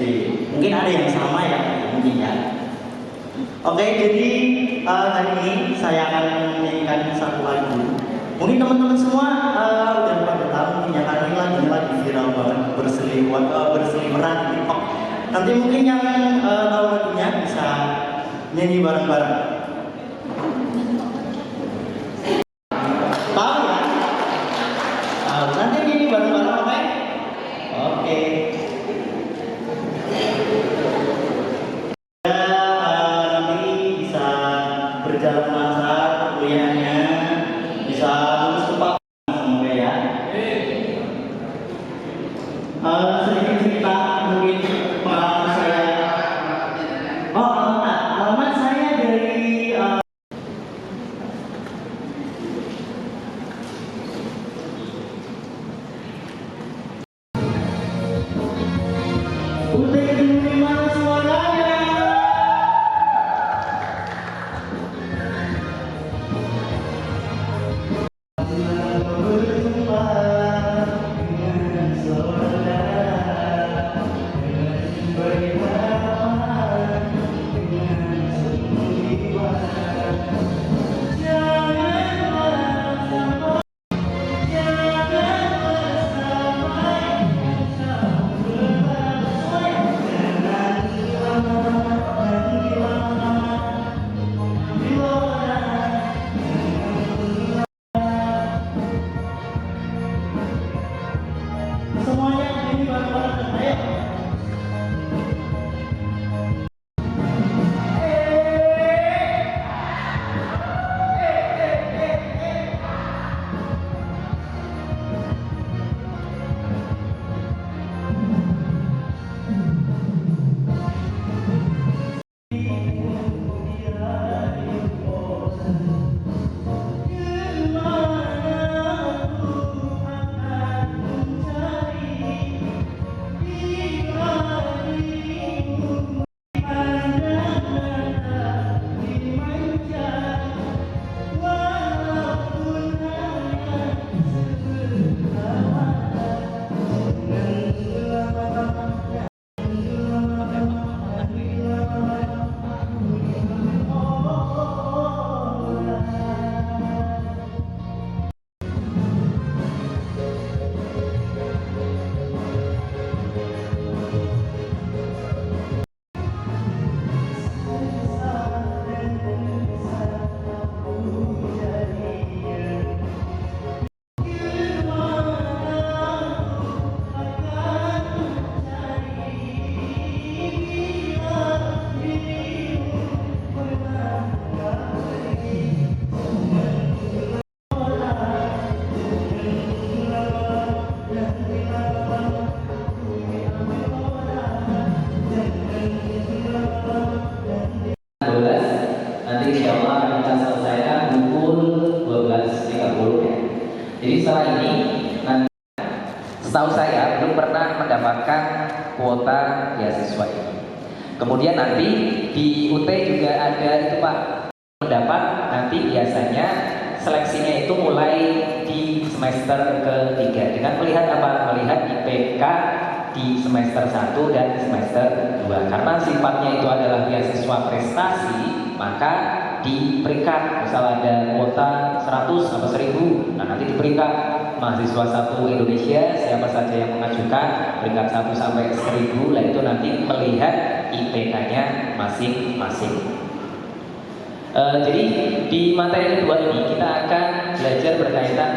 SD. Mungkin ada yang sama ya, mungkin ya. Oke, jadi hari ini saya akan menyanyikan satu lagu. Mungkin teman-teman semua udah pada tahu mungkin ya, karena ini lagunya lagi viral banget, berseliweran di TikTok. Nanti mungkin yang tahu lagunya bisa nyanyi bareng-bareng. Tahu ya? Tahu. Nanti nyanyi bareng-bareng, oke? Oke. Nanti bisa berjalan lancar kuliahnya, bisa lulus tepat semoga ya. Sedikit cerita mungkin pengalaman saya. Alamat saya dari Udah di mana suaranya? Berjumpa dengan saudara, dengan berharap, dengan sepenuh jiwa. Janganlah sampai, janganlah sampai kau berpaling. Nanti lama, bila semuanya ini bareng-bareng, ayo. Nanti insya Allah akan kita selesaikan pukul 12.30 ya. Jadi setelah ini, nanti, setahu saya belum pernah mendapatkan kuota beasiswa ini. Kemudian nanti di UT juga ada itu Pak, mendapat nanti biasanya seleksinya itu mulai di semester ketiga dengan melihat apa? Melihat IPK di semester 1 dan semester 2. Karena sifatnya itu adalah beasiswa prestasi, maka di peringkat misal ada kuota 100 atau 1000, nah nanti di peringkat mahasiswa 1 Indonesia siapa saja yang mengajukan peringkat 1 sampai 1000, lah itu nanti melihat IPK-nya masing-masing. Jadi di materi kedua ini kita akan belajar berkaitan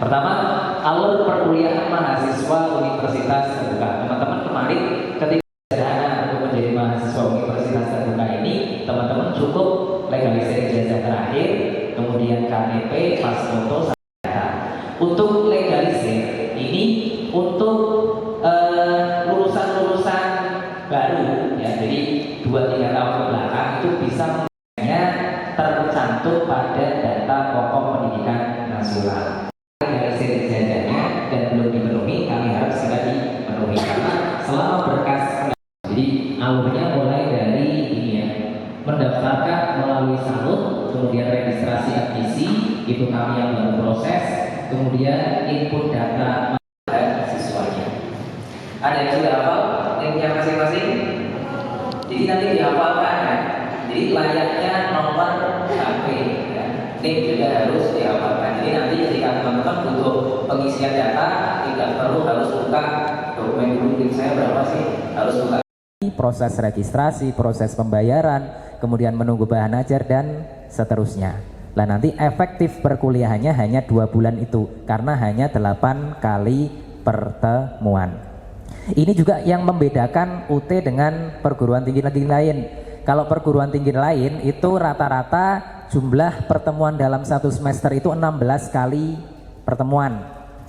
pertama, alur perkuliahan mahasiswa universitas terbuka. Teman-teman kemarin ketika sederhana untuk menjadi mahasiswa universitas terbuka ini, teman-teman cukup legalisir ijazah terakhir, kemudian KTP, pas foto, data. Untuk legalisir ini untuk lulusan-lulusan baru ya, jadi 2-3 tahun ke belakang itu bisa tercantum pada data pokok pendidikan nasional. Legalisir ijazahnya dan belum dipenuhi, kami harap segera dipenuhi karena selama berkas, jadi alurnya mulai dari ini ya, mendaftarkan melalui SANUT, kemudian registrasi admisi itu kami yang baru proses, kemudian input data siswanya. Ada yang sudah hafal NIM-nya masing-masing? Jadi nanti dihafalkan ya. Jadi layaknya nomor HP ya. NIM juga harus dihafalkan. Jadi nanti ketika teman-teman butuh pengisian data, tidak perlu harus buka dokumen dulu, NIM saya berapa sih? Harus buka proses registrasi, proses pembayaran, kemudian menunggu bahan ajar dan seterusnya. Nah nanti efektif perkuliahannya hanya 2 bulan itu karena hanya 8 kali pertemuan. Ini juga yang membedakan UT dengan perguruan tinggi negeri lain. Kalau perguruan tinggi lain itu rata-rata jumlah pertemuan dalam satu semester itu 16 kali pertemuan.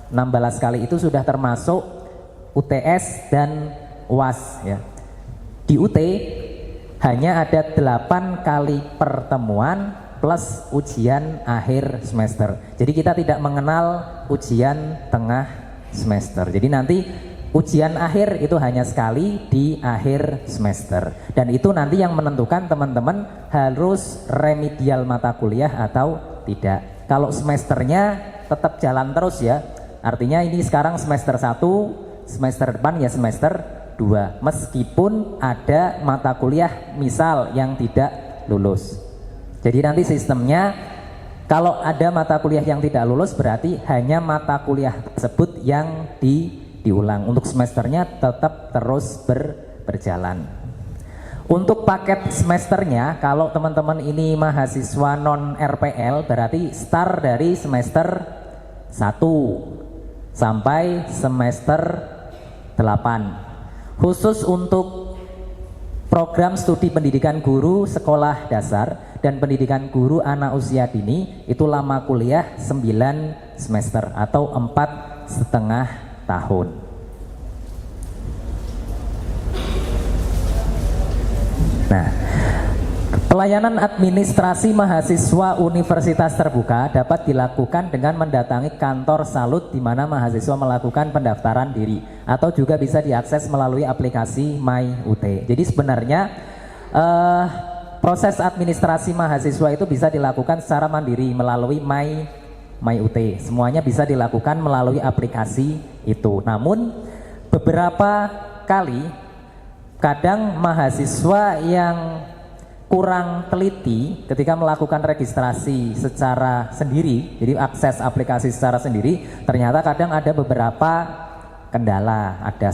16 kali itu sudah termasuk UTS dan UAS ya. Di UT hanya ada 8 kali pertemuan plus ujian akhir semester. Jadi kita tidak mengenal ujian tengah semester. Jadi nanti ujian akhir itu hanya sekali di akhir semester. Dan itu nanti yang menentukan teman-teman harus remedial mata kuliah atau tidak. Kalau semesternya tetap jalan terus ya. Artinya ini sekarang semester 1, semester depan ya semester 2, meskipun ada mata kuliah misal yang tidak lulus. Jadi nanti sistemnya kalau ada mata kuliah yang tidak lulus berarti hanya mata kuliah tersebut yang diulang. Untuk semesternya tetap terus berjalan. Untuk paket semesternya kalau teman-teman ini mahasiswa non RPL berarti start dari semester 1 sampai semester 8. Khusus untuk program studi pendidikan guru sekolah dasar dan pendidikan guru anak usia dini itu lama kuliah 9 semester atau 4,5 tahun. Nah, pelayanan administrasi mahasiswa universitas terbuka dapat dilakukan dengan mendatangi kantor Salut di mana mahasiswa melakukan pendaftaran diri atau juga bisa diakses melalui aplikasi MyUT. Jadi sebenarnya proses administrasi mahasiswa itu bisa dilakukan secara mandiri melalui MyUT. Semuanya bisa dilakukan melalui aplikasi itu. Namun beberapa kali kadang mahasiswa yang kurang teliti ketika melakukan registrasi secara sendiri, jadi akses aplikasi secara sendiri, ternyata kadang ada beberapa kendala, ada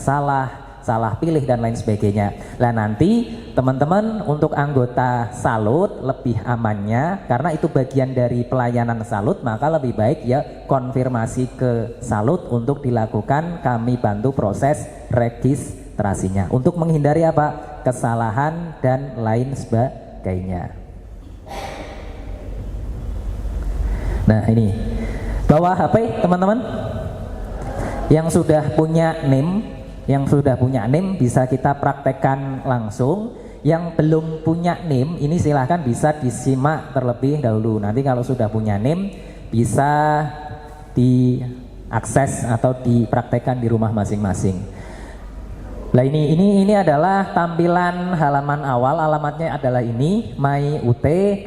salah pilih dan lain sebagainya. Nah nanti teman-teman untuk anggota Salut lebih amannya karena itu bagian dari pelayanan Salut, maka lebih baik ya konfirmasi ke Salut untuk dilakukan, kami bantu proses registrasinya untuk menghindari apa? Kesalahan dan lain sebagainya. Nah ini bawa HP teman-teman yang sudah punya NIM, bisa kita praktekkan langsung. Yang belum punya NIM ini silahkan bisa disimak terlebih dahulu. Nanti kalau sudah punya NIM bisa diakses atau dipraktekkan di rumah masing-masing. Nah ini adalah tampilan halaman awal, alamatnya adalah ini myut.ut.ac.id.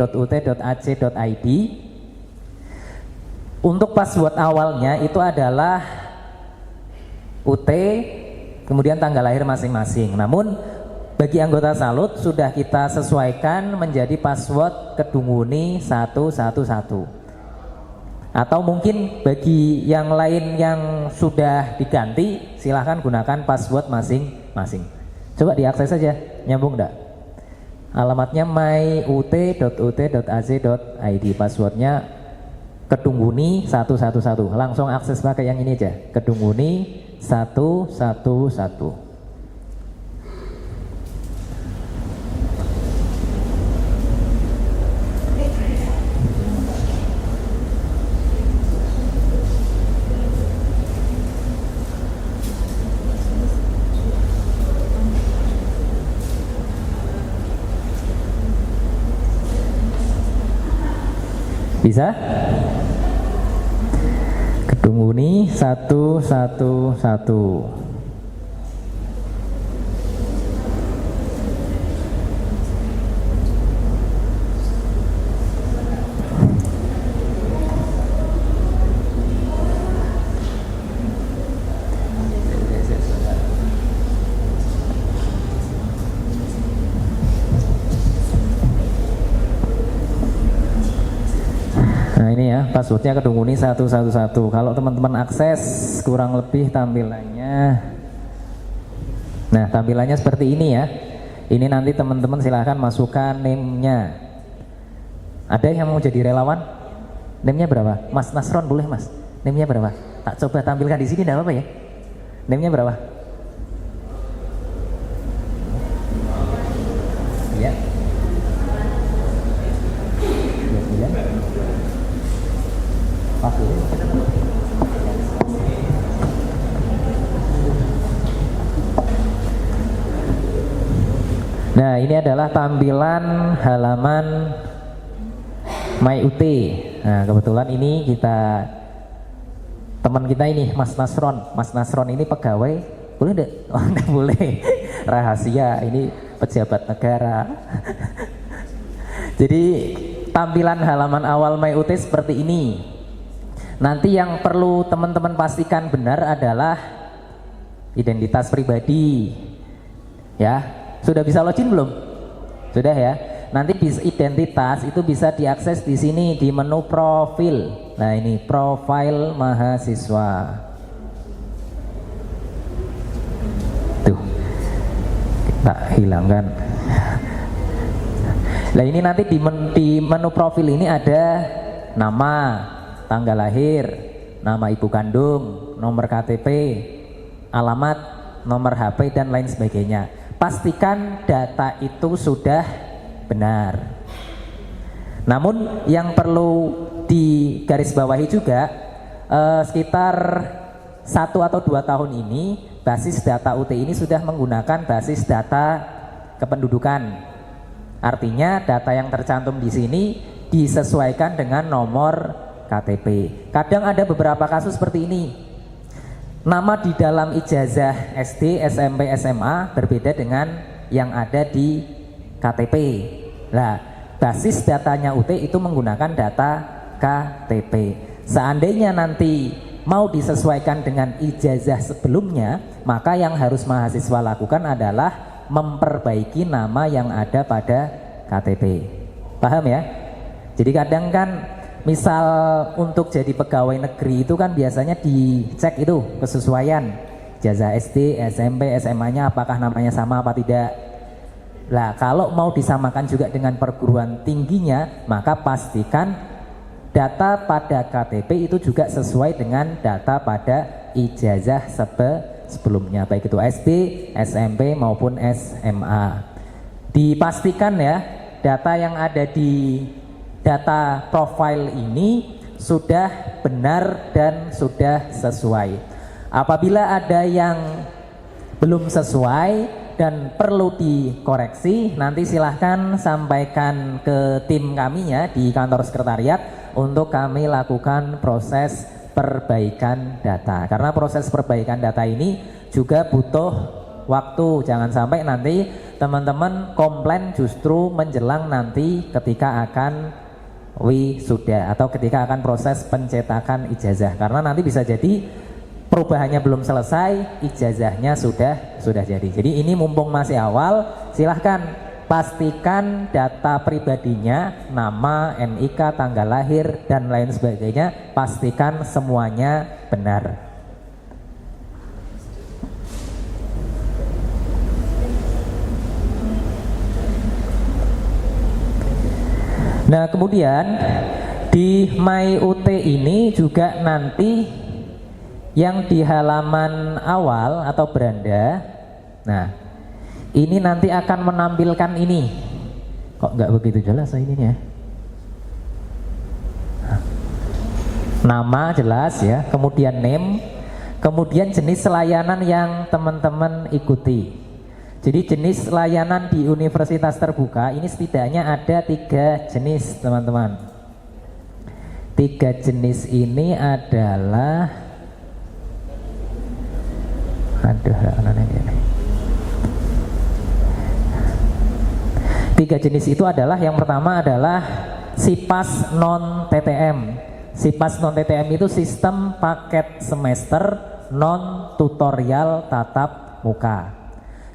Untuk password awalnya itu adalah UT kemudian tanggal lahir masing-masing. Namun bagi anggota Salut sudah kita sesuaikan menjadi password Kedunguni 111. Atau mungkin bagi yang lain yang sudah diganti silahkan gunakan password masing-masing. Coba diakses saja, nyambung enggak? Alamatnya myut.ut.ac.id, passwordnya Kedunguni 111. Langsung akses pakai yang ini aja, Kedunguni 111. Bisa? Kedunguni 111. ini ya, passwordnya Kedunguni 111. Kalau teman-teman akses kurang lebih tampilannya. Nah, tampilannya seperti ini ya. Ini nanti teman-teman silahkan masukkan name-nya. Ada yang mau jadi relawan? Name-nya berapa? Mas Nasron boleh Mas? Name-nya berapa? Tak coba tampilkan di sini, enggak apa-apa ya? Name-nya berapa? Ya. 29. Nah, ini adalah tampilan halaman MyUT. Nah, kebetulan ini teman kita ini Mas Nasron. Mas Nasron ini pegawai, boleh enggak? Oh, enggak boleh. Rahasia, ini pejabat negara. Jadi tampilan halaman awal MyUT seperti ini. Nanti yang perlu teman-teman pastikan benar adalah identitas pribadi. Ya, sudah bisa login belum? Sudah ya. Nanti identitas itu bisa diakses di sini di menu profil. Nah, ini profil mahasiswa. Tuh, kita hilangkan. Nah, ini nanti di menu profil ini ada nama, tanggal lahir, nama ibu kandung, nomor KTP, alamat, nomor HP dan lain sebagainya. Pastikan data itu sudah benar. Namun yang perlu digarisbawahi juga, sekitar 1 atau 2 tahun ini basis data UT ini sudah menggunakan basis data kependudukan. Artinya data yang tercantum di sini disesuaikan dengan nomor KTP. Kadang ada beberapa kasus seperti ini. Nama di dalam ijazah SD, SMP, SMA berbeda dengan yang ada di KTP. Nah, basis datanya UT itu menggunakan data KTP. Seandainya nanti mau disesuaikan dengan ijazah sebelumnya, maka yang harus mahasiswa lakukan adalah memperbaiki nama yang ada pada KTP. Paham ya? Jadi kadang kan misal untuk jadi pegawai negeri itu kan biasanya dicek itu kesesuaian ijazah SD, SMP, SMA-nya apakah namanya sama apa tidak. Nah, kalau mau disamakan juga dengan perguruan tingginya, maka pastikan data pada KTP itu juga sesuai dengan data pada ijazah sebelumnya, baik itu SD, SMP maupun SMA. Dipastikan ya, data yang ada di data profile ini sudah benar dan sudah sesuai. Apabila ada yang belum sesuai dan perlu dikoreksi, nanti silahkan sampaikan ke tim kami ya di kantor sekretariat untuk kami lakukan proses perbaikan data. Karena proses perbaikan data ini juga butuh waktu. Jangan sampai nanti teman-teman komplain justru menjelang nanti ketika akan wisuda atau ketika akan proses pencetakan ijazah, karena nanti bisa jadi perubahannya belum selesai, ijazahnya sudah jadi. Jadi ini mumpung masih awal, silahkan pastikan data pribadinya, nama, NIK, tanggal lahir dan lain sebagainya, pastikan semuanya benar. Nah, kemudian di MyUT ini juga nanti yang di halaman awal atau beranda, nah ini nanti akan menampilkan ini. Kok nggak begitu jelas ini ya? Nama jelas ya, kemudian name, kemudian jenis layanan yang teman-teman ikuti. Jadi jenis layanan di universitas terbuka ini setidaknya ada 3 jenis teman-teman. 3 jenis ini adalah, aduh, 3 jenis itu adalah, yang pertama adalah SIPAS non TTM. SIPAS non TTM itu sistem paket semester non tutorial tatap muka.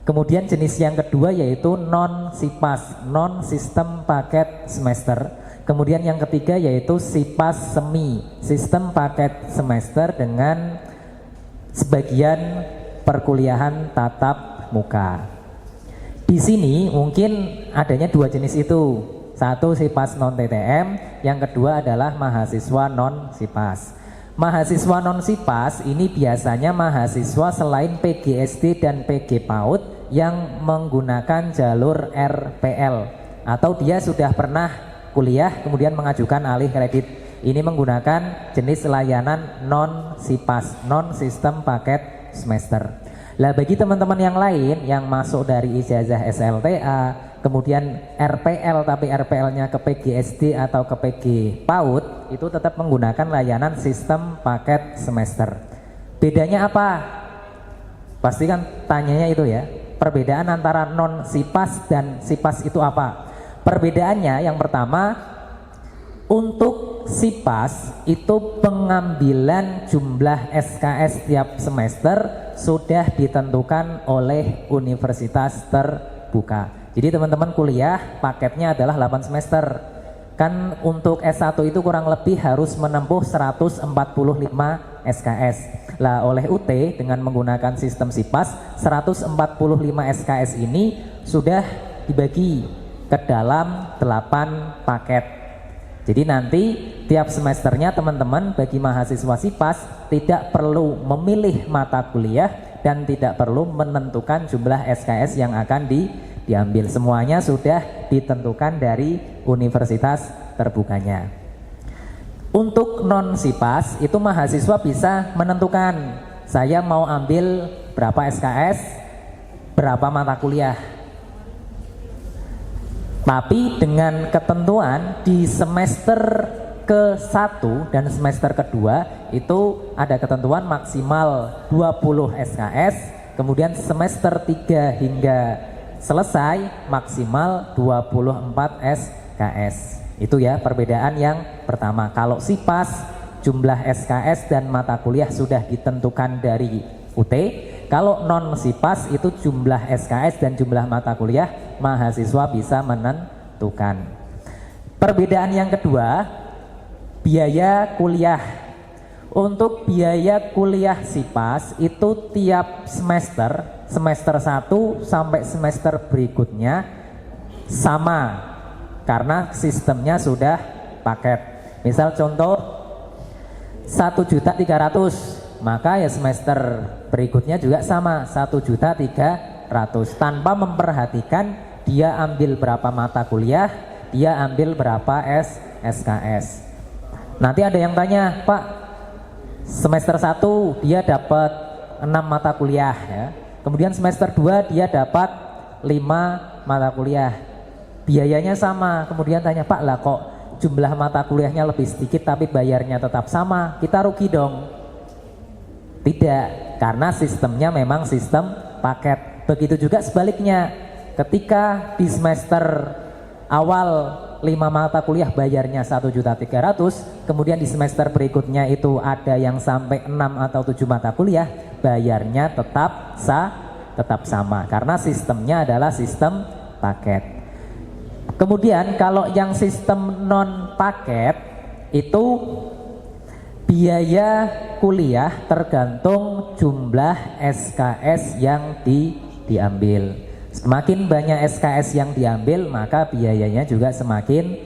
Kemudian jenis yang kedua yaitu non SIPAS, non sistem paket semester. Kemudian yang ketiga yaitu SIPAS Semi, sistem paket semester dengan sebagian perkuliahan tatap muka. Di sini mungkin adanya dua jenis itu. Satu SIPAS non TTM, yang kedua adalah mahasiswa non SIPAS. Mahasiswa non SIPAS ini biasanya mahasiswa selain PGSD dan PG PAUD yang menggunakan jalur RPL, atau dia sudah pernah kuliah kemudian mengajukan alih kredit. Ini menggunakan jenis layanan non SIPAS, non sistem paket semester. Lah bagi teman-teman yang lain yang masuk dari ijazah SLTA kemudian RPL tapi RPL-nya ke PGSD atau ke PG PAUD, itu tetap menggunakan layanan sistem paket semester. Bedanya apa? Pasti kan tanyanya itu ya. Perbedaan antara non SIPAS dan SIPAS itu apa? Perbedaannya yang pertama, untuk SIPAS itu pengambilan jumlah SKS tiap semester sudah ditentukan oleh universitas terbuka. Jadi teman-teman kuliah paketnya adalah 8 semester. Kan untuk S1 itu kurang lebih harus menempuh 145 SKS. Lah oleh UT dengan menggunakan sistem SIPAS, 145 SKS ini sudah dibagi ke dalam 8 paket. Jadi nanti tiap semesternya teman-teman bagi mahasiswa SIPAS tidak perlu memilih mata kuliah dan tidak perlu menentukan jumlah SKS yang akan diambil. Semuanya sudah ditentukan dari universitas terbukanya. Untuk non SIPAS itu mahasiswa bisa menentukan, saya mau ambil berapa SKS, berapa mata kuliah. Tapi dengan ketentuan di semester ke-1 dan semester kedua itu ada ketentuan maksimal 20 SKS, kemudian semester 3 hingga selesai maksimal 24 SKS. Itu ya perbedaan yang pertama. Kalau SIPAS jumlah SKS dan mata kuliah sudah ditentukan dari UT. Kalau non SIPAS itu jumlah SKS dan jumlah mata kuliah mahasiswa bisa menentukan. Perbedaan yang kedua, biaya kuliah. Untuk biaya kuliah SIPAS itu tiap semester 1 sampai semester berikutnya sama karena sistemnya sudah paket. Misal contoh 1.300.000, maka ya semester berikutnya juga sama 1.300.000 tanpa memperhatikan dia ambil berapa mata kuliah, dia ambil berapa SKS. Nanti ada yang tanya, Pak, semester 1 dia dapat 6 mata kuliah ya. Kemudian semester 2 dia dapat 5 mata kuliah. Biayanya sama. Kemudian tanya, Pak, lah kok jumlah mata kuliahnya lebih sedikit tapi bayarnya tetap sama, kita rugi dong. Tidak, karena sistemnya memang sistem paket. Begitu juga sebaliknya, ketika di semester awal 5 mata kuliah bayarnya 1.300.000, kemudian di semester berikutnya itu ada yang sampai 6 atau 7 mata kuliah, bayarnya tetap sama karena sistemnya adalah sistem paket. Kemudian kalau yang sistem non paket itu biaya kuliah tergantung jumlah SKS yang diambil. Semakin banyak SKS yang diambil, maka biayanya juga semakin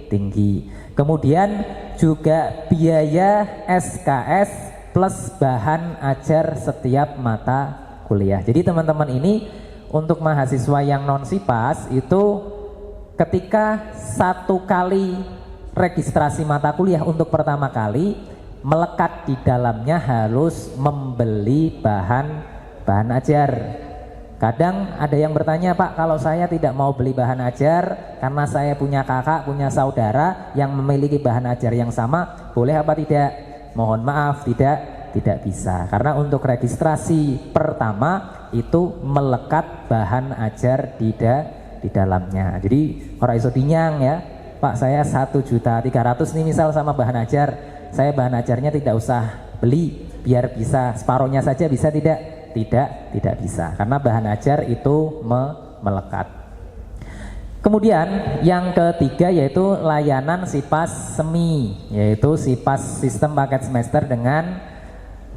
tinggi. Kemudian juga biaya SKS plus bahan ajar setiap mata kuliah. Jadi teman-teman ini untuk mahasiswa yang non SIPAS itu ketika 1 kali registrasi mata kuliah untuk pertama kali, melekat di dalamnya harus membeli bahan ajar. Kadang ada yang bertanya, Pak, kalau saya tidak mau beli bahan ajar karena saya punya kakak, punya saudara yang memiliki bahan ajar yang sama, boleh apa tidak? Mohon maaf, tidak bisa. Karena untuk registrasi pertama itu melekat bahan ajar di dalamnya. Jadi orang iso dinyang ya, Pak, saya 1.300.000 nih misal sama bahan ajar, saya bahan ajarnya tidak usah beli, biar bisa separuhnya saja, bisa tidak bisa, karena bahan ajar itu melekat. Kemudian yang ketiga yaitu layanan SIPAS semi, yaitu SIPAS sistem paket semester dengan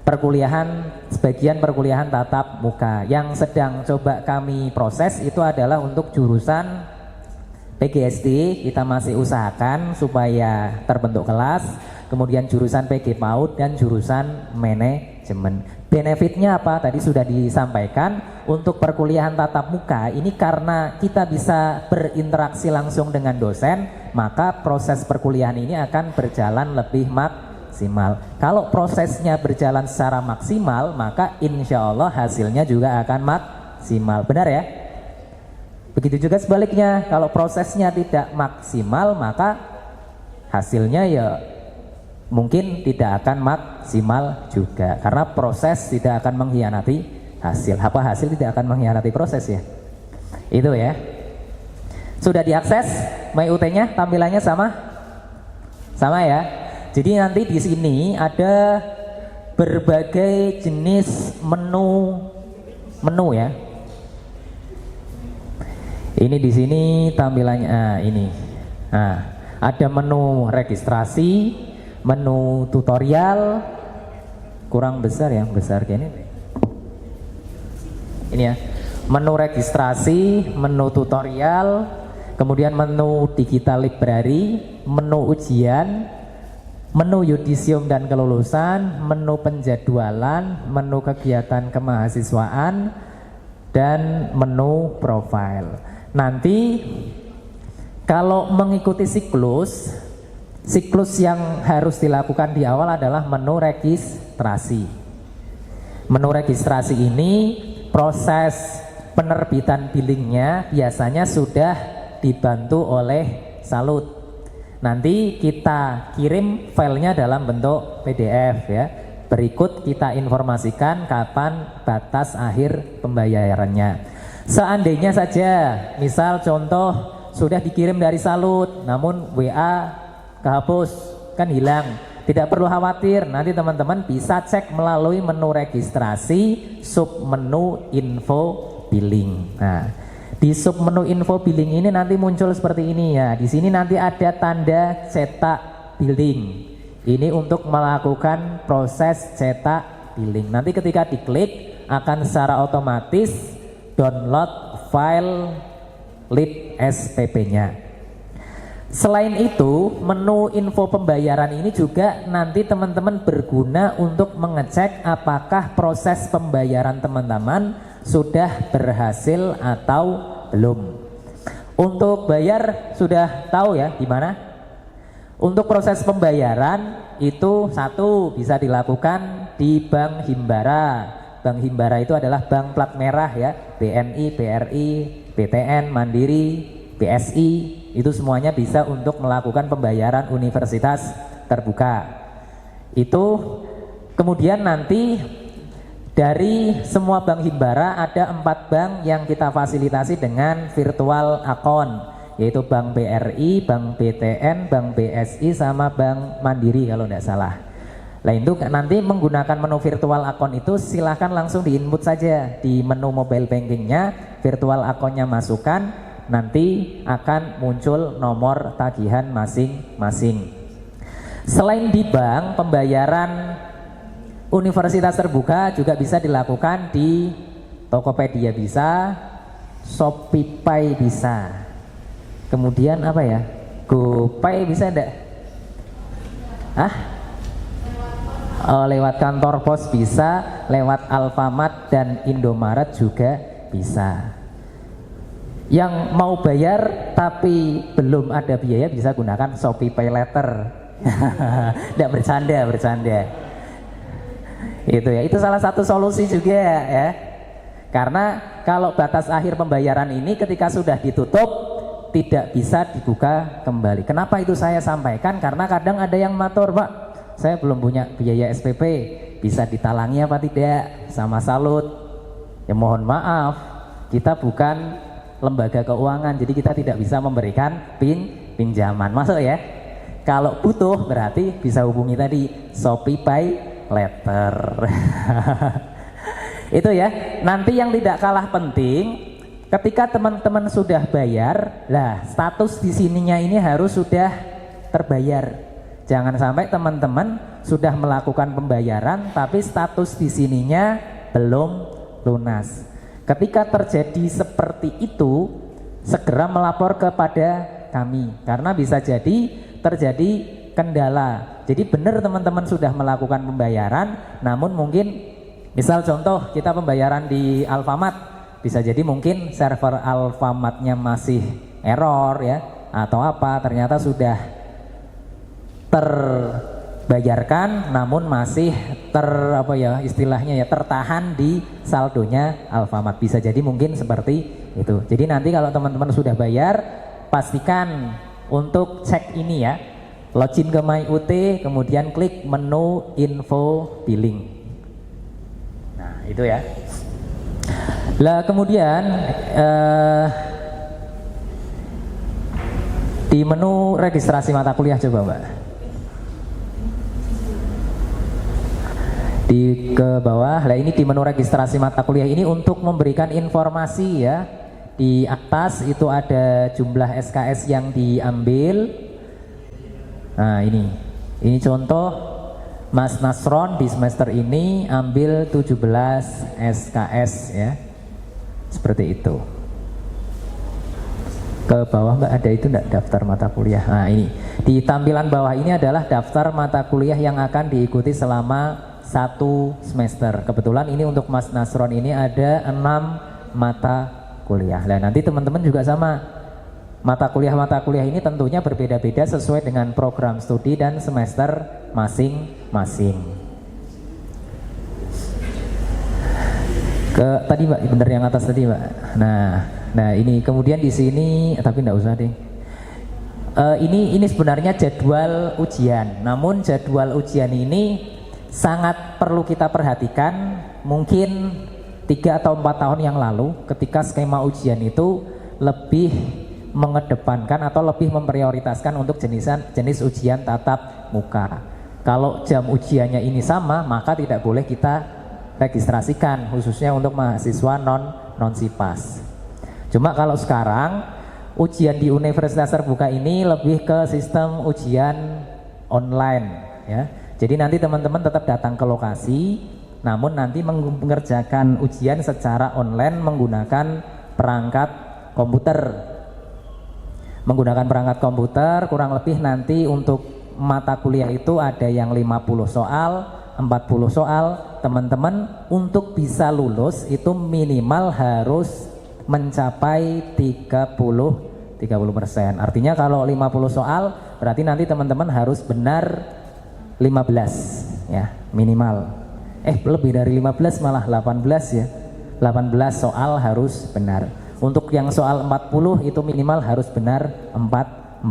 perkuliahan, sebagian perkuliahan tatap muka. Yang sedang coba kami proses itu adalah untuk jurusan PGSD, kita masih usahakan supaya terbentuk kelas, kemudian jurusan PG PAUD dan jurusan manajemen. Benefitnya apa? Tadi sudah disampaikan. Untuk perkuliahan tatap muka ini karena kita bisa berinteraksi langsung dengan dosen, maka proses perkuliahan ini akan berjalan lebih maksimal. Kalau prosesnya berjalan secara maksimal, maka insya Allah hasilnya juga akan maksimal. Benar ya? Begitu juga sebaliknya, kalau prosesnya tidak maksimal, maka hasilnya ya mungkin tidak akan maksimal juga, karena proses tidak akan mengkhianati hasil. Apa hasil tidak akan mengkhianati proses ya? Itu ya. Sudah diakses MyUT-nya, tampilannya sama? Sama ya. Jadi nanti di sini ada berbagai jenis menu ya. Ini di sini tampilannya ini. Nah, ada menu registrasi, menu tutorial, kurang besar ya, besar kayak ini. Ini ya, menu registrasi, menu tutorial, kemudian menu digital library, menu ujian, menu yudisium dan kelulusan, menu penjadwalan, menu kegiatan kemahasiswaan, dan menu profile. Nanti kalau mengikuti siklus yang harus dilakukan di awal adalah menu registrasi. Menu registrasi ini proses penerbitan billingnya biasanya sudah dibantu oleh Salut. Nanti kita kirim filenya dalam bentuk PDF ya. Berikut kita informasikan kapan batas akhir pembayarannya. Seandainya saja, misal contoh sudah dikirim dari Salut, namun WA kehapus, kan hilang. Tidak perlu khawatir, nanti teman-teman bisa cek melalui menu registrasi, sub menu info billing. Nah, di sub menu info billing ini nanti muncul seperti ini ya. Di sini nanti ada tanda cetak billing. Ini untuk melakukan proses cetak billing. Nanti ketika diklik akan secara otomatis download file lib SPP-nya. Selain itu, menu info pembayaran ini juga nanti teman-teman berguna untuk mengecek apakah proses pembayaran teman-teman sudah berhasil atau belum. Untuk bayar sudah tahu ya gimana? Untuk proses pembayaran itu satu bisa dilakukan di Bank Himbara. Bank Himbara itu adalah bank plat merah ya, BNI, BRI, BTN, Mandiri, BSI. Itu semuanya bisa untuk melakukan pembayaran universitas terbuka. Itu kemudian nanti dari semua bank Himbara ada 4 bank yang kita fasilitasi dengan virtual account, yaitu Bank BRI, Bank BTN, Bank BSI, sama Bank Mandiri kalau tidak salah. Nah itu nanti menggunakan menu virtual account itu silahkan langsung di input saja di menu mobile bankingnya, virtual accountnya masukkan. Nanti akan muncul nomor tagihan masing-masing. Selain di bank, pembayaran universitas terbuka juga bisa dilakukan di Tokopedia bisa, Shopee bisa. Kemudian apa ya? GoPay bisa enggak? Oh, lewat kantor pos bisa, lewat Alfamart dan Indomaret juga bisa. Yang mau bayar tapi belum ada biaya bisa gunakan Shopee Pay Later. Tidak bercanda. Itu ya, itu salah satu solusi juga ya. Karena kalau batas akhir pembayaran ini ketika sudah ditutup tidak bisa dibuka kembali. Kenapa itu saya sampaikan? Karena kadang ada yang matur, Pak, saya belum punya biaya SPP, bisa ditalangi apa tidak sama Salut? Ya mohon maaf, kita bukan lembaga keuangan, jadi kita tidak bisa memberikan pinjaman, masuk ya. Kalau butuh berarti bisa hubungi tadi Shopee Pay Later. Itu ya. Nanti yang tidak kalah penting, Ketika teman-teman sudah bayar, lah status di sininya ini harus sudah terbayar. Jangan sampai teman-teman sudah melakukan pembayaran tapi status di sininya belum lunas. Ketika terjadi seperti itu, segera melapor kepada kami karena bisa jadi terjadi kendala. Jadi benar teman-teman sudah melakukan pembayaran, namun mungkin misal contoh kita pembayaran di Alfamart, bisa jadi mungkin server Alfamartnya masih error ya atau apa, ternyata sudah terbayarkan namun masih istilahnya ya tertahan di saldonya Alfamart. Bisa jadi mungkin seperti itu. Jadi nanti kalau teman-teman sudah bayar, pastikan untuk cek ini ya. Login ke MyUT, kemudian klik menu info billing. Nah, itu ya. Lah kemudian di menu registrasi mata kuliah coba Mbak. Di ke bawah, lah ini di menu registrasi mata kuliah ini untuk memberikan informasi ya. Di atas itu ada jumlah SKS yang diambil. Nah ini contoh Mas Nasron di semester ini ambil 17 SKS ya. Seperti itu. Ke bawah Mbak ada itu enggak daftar mata kuliah. Nah ini di tampilan bawah ini adalah daftar mata kuliah yang akan diikuti selama 1 semester. Kebetulan ini untuk Mas Nasron ini ada 6 mata kuliah. Nah nanti teman-teman juga sama. Mata kuliah ini tentunya berbeda-beda sesuai dengan program studi dan semester masing-masing. Tadi Mbak, bener yang atas tadi Mbak. Nah ini kemudian di sini, tapi enggak usah deh. Ini sebenarnya jadwal ujian. Namun jadwal ujian ini sangat perlu kita perhatikan. Mungkin 3 atau 4 tahun yang lalu ketika skema ujian itu lebih mengedepankan atau lebih memprioritaskan untuk jenis ujian tatap muka. Kalau jam ujiannya ini sama, maka tidak boleh kita registrasikan khususnya untuk mahasiswa non SIPAS. Cuma kalau sekarang ujian di universitas terbuka ini lebih ke sistem ujian online ya. Jadi nanti teman-teman tetap datang ke lokasi, namun nanti mengerjakan ujian secara online menggunakan perangkat komputer. Kurang lebih nanti untuk mata kuliah itu ada yang 50 soal, 40 soal. Teman-teman untuk bisa lulus itu minimal harus mencapai 30%. Artinya kalau 50 soal berarti nanti teman-teman harus benar 15 ya minimal. Lebih dari 15 malah 18 ya. 18 soal harus benar. Untuk yang soal 40 itu minimal harus benar 14.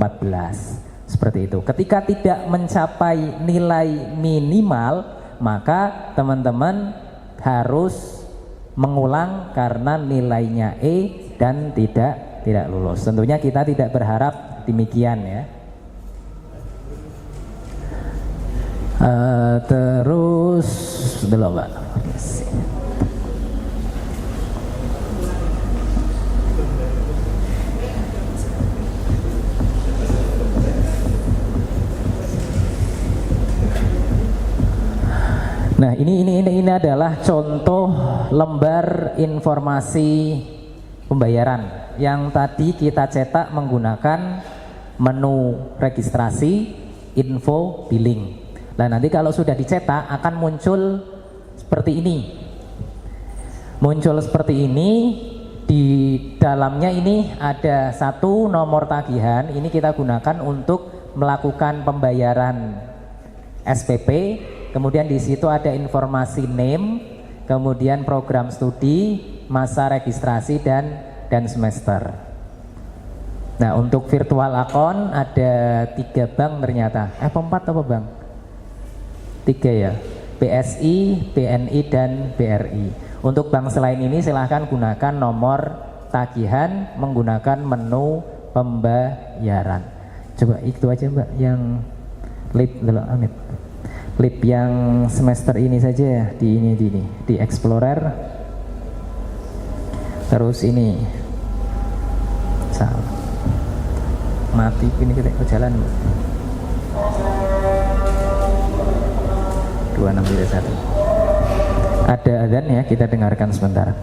Seperti itu. Ketika tidak mencapai nilai minimal, maka teman-teman harus mengulang karena nilainya E dan tidak lulus. Tentunya kita tidak berharap demikian ya. Terus dulu Mbak. Nah ini adalah contoh lembar informasi pembayaran yang tadi kita cetak menggunakan menu registrasi info billing. Nah nanti kalau sudah dicetak akan muncul seperti ini. Di dalamnya ini ada 1 nomor tagihan. Ini kita gunakan untuk melakukan pembayaran SPP. Kemudian di situ ada informasi name, kemudian program studi, masa registrasi dan semester. Nah untuk virtual account ada 3 bank ternyata. 4 apa bank? 3 ya. BSI, BNI dan BRI. Untuk bank selain ini silahkan gunakan nomor tagihan menggunakan menu pembayaran. Coba itu aja Mbak yang lip yang semester ini saja ya, di Explorer. Terus ini Salah. Mati ini kita ke jalan. 26-1. Ada adzan ya, kita dengarkan sebentar.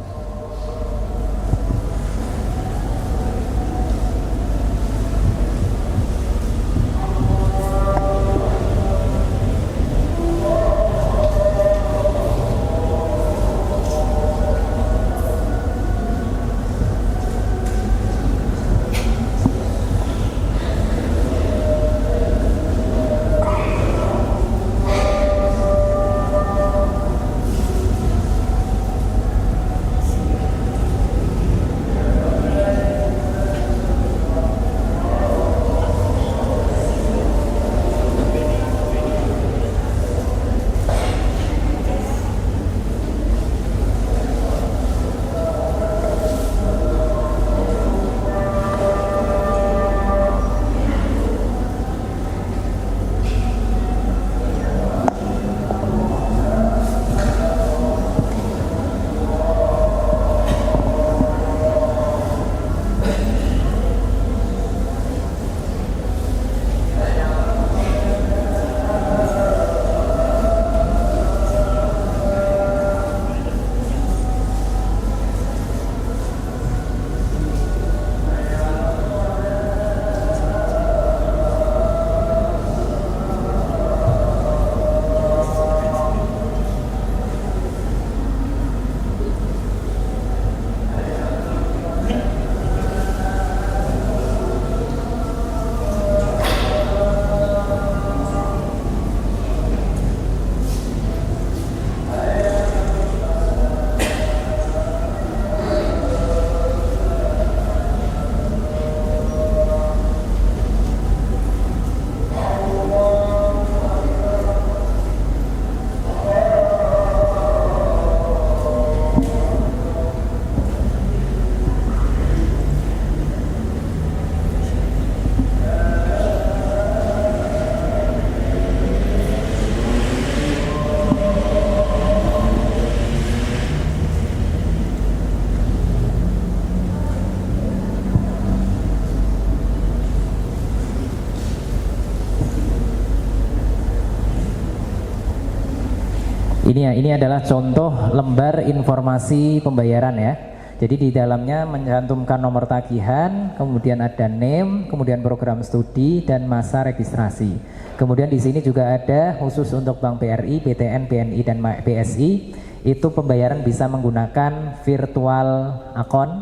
Ini adalah contoh lembar informasi pembayaran ya. Jadi di dalamnya mencantumkan nomor tagihan, kemudian ada name, kemudian program studi dan masa registrasi. Kemudian di sini juga ada khusus untuk Bank BRI, BTN, BNI dan BSI. Itu pembayaran bisa menggunakan virtual account.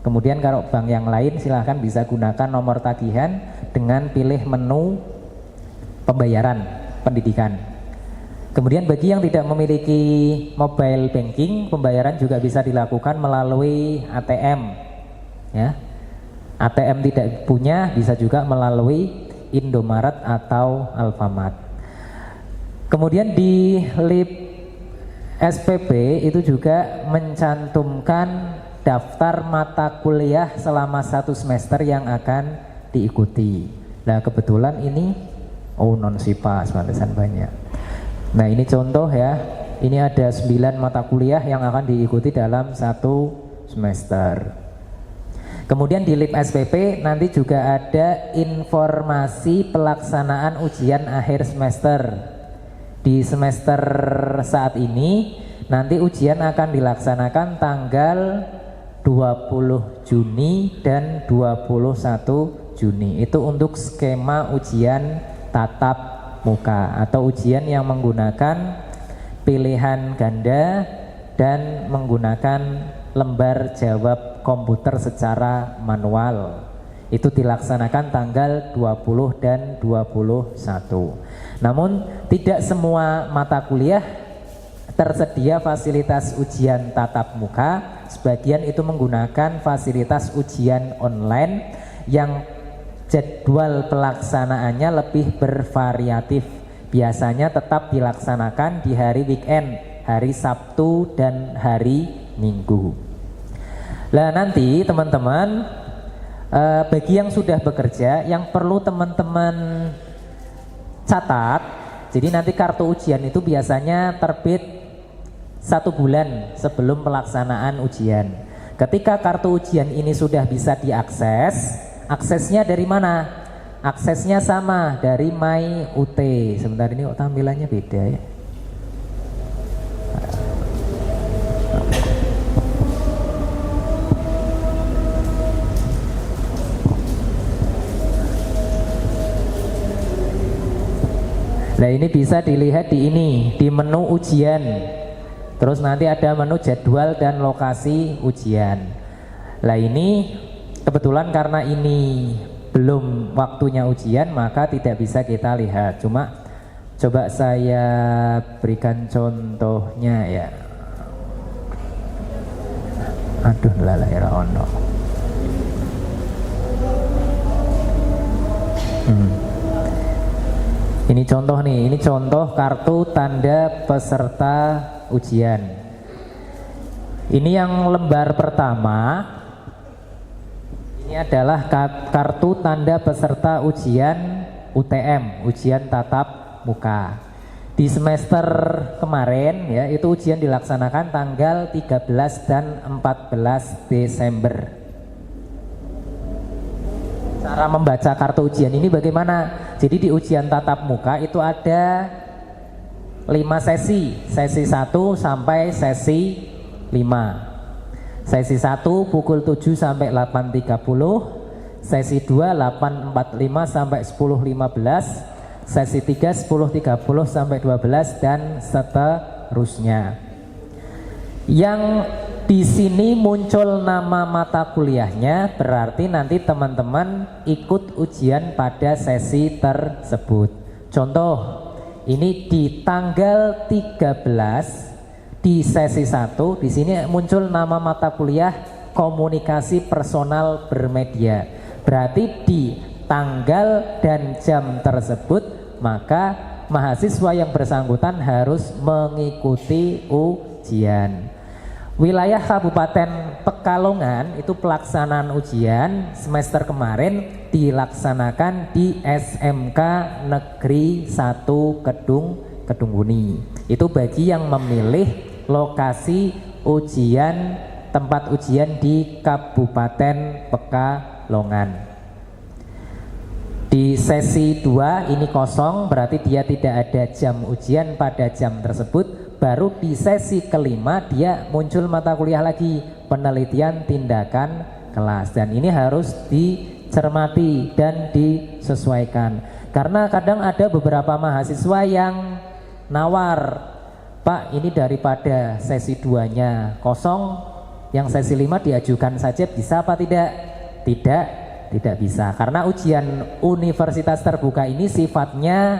Kemudian kalau bank yang lain silahkan bisa gunakan nomor tagihan dengan pilih menu pembayaran pendidikan. Kemudian bagi yang tidak memiliki mobile banking, pembayaran juga bisa dilakukan melalui ATM. Ya. ATM tidak punya, bisa juga melalui Indomaret atau Alfamart. Kemudian di LIP SPP itu juga mencantumkan daftar mata kuliah selama 1 semester yang akan diikuti. Nah kebetulan ini non-SIPA pantesan banyak. Nah ini contoh ya, ini ada 9 mata kuliah yang akan diikuti dalam 1 semester. Kemudian di LIP SPP nanti juga ada informasi pelaksanaan ujian akhir semester. Di semester saat ini nanti ujian akan dilaksanakan tanggal 20 Juni dan 21 Juni. Itu untuk skema ujian tatap muka atau ujian yang menggunakan pilihan ganda dan menggunakan lembar jawab komputer secara manual. Itu dilaksanakan tanggal 20 dan 21. Namun tidak semua mata kuliah tersedia fasilitas ujian tatap muka. Sebagian itu menggunakan fasilitas ujian online yang jadwal pelaksanaannya lebih bervariatif. Biasanya tetap dilaksanakan di hari weekend, hari Sabtu dan hari Minggu. Nah nanti teman-teman, bagi yang sudah bekerja, yang perlu teman-teman catat, jadi nanti kartu ujian itu biasanya terbit 1 bulan sebelum pelaksanaan ujian. Ketika kartu ujian ini sudah bisa diakses, aksesnya dari mana? Aksesnya sama dari My UT. Sebentar, ini kok tampilannya beda ya. Nah, ini bisa dilihat di ini, di menu ujian. Terus nanti ada menu jadwal dan lokasi ujian. Nah, ini kebetulan karena ini belum waktunya ujian, maka tidak bisa kita lihat. Cuma coba saya berikan contohnya ya. Aduh, lala era ono. Ini contoh nih, ini contoh kartu tanda peserta ujian. Ini yang lembar pertama. Ini adalah kartu tanda peserta ujian UTM, ujian tatap muka. Di semester kemarin ya, itu ujian dilaksanakan tanggal 13 dan 14 Desember. Cara membaca kartu ujian ini bagaimana? Jadi di ujian tatap muka itu ada 5 sesi. Sesi 1 sampai sesi 5. Sesi 1 pukul 7 sampai 8.30. Sesi 2 8.45 sampai 10.15. Sesi 3 10.30 sampai 12 dan seterusnya. Yang di sini muncul nama mata kuliahnya, berarti nanti teman-teman ikut ujian pada sesi tersebut. Contoh, ini di tanggal 13 di sesi 1, di sini muncul nama mata kuliah komunikasi personal bermedia. Berarti di tanggal dan jam tersebut, maka mahasiswa yang bersangkutan harus mengikuti ujian. Wilayah Kabupaten Pekalongan itu pelaksanaan ujian semester kemarin dilaksanakan di SMK Negeri 1 Kedunguni. Itu bagi yang memilih lokasi ujian, tempat ujian di Kabupaten Pekalongan. Di sesi 2 ini kosong, berarti dia tidak ada jam ujian pada jam tersebut. Baru di sesi kelima dia muncul mata kuliah lagi, penelitian tindakan kelas, dan ini harus dicermati dan disesuaikan. Karena kadang ada beberapa mahasiswa yang nawar, Pak, ini daripada sesi 2-nya kosong, yang sesi 5 diajukan saja, bisa apa tidak? Tidak bisa, karena ujian universitas terbuka ini sifatnya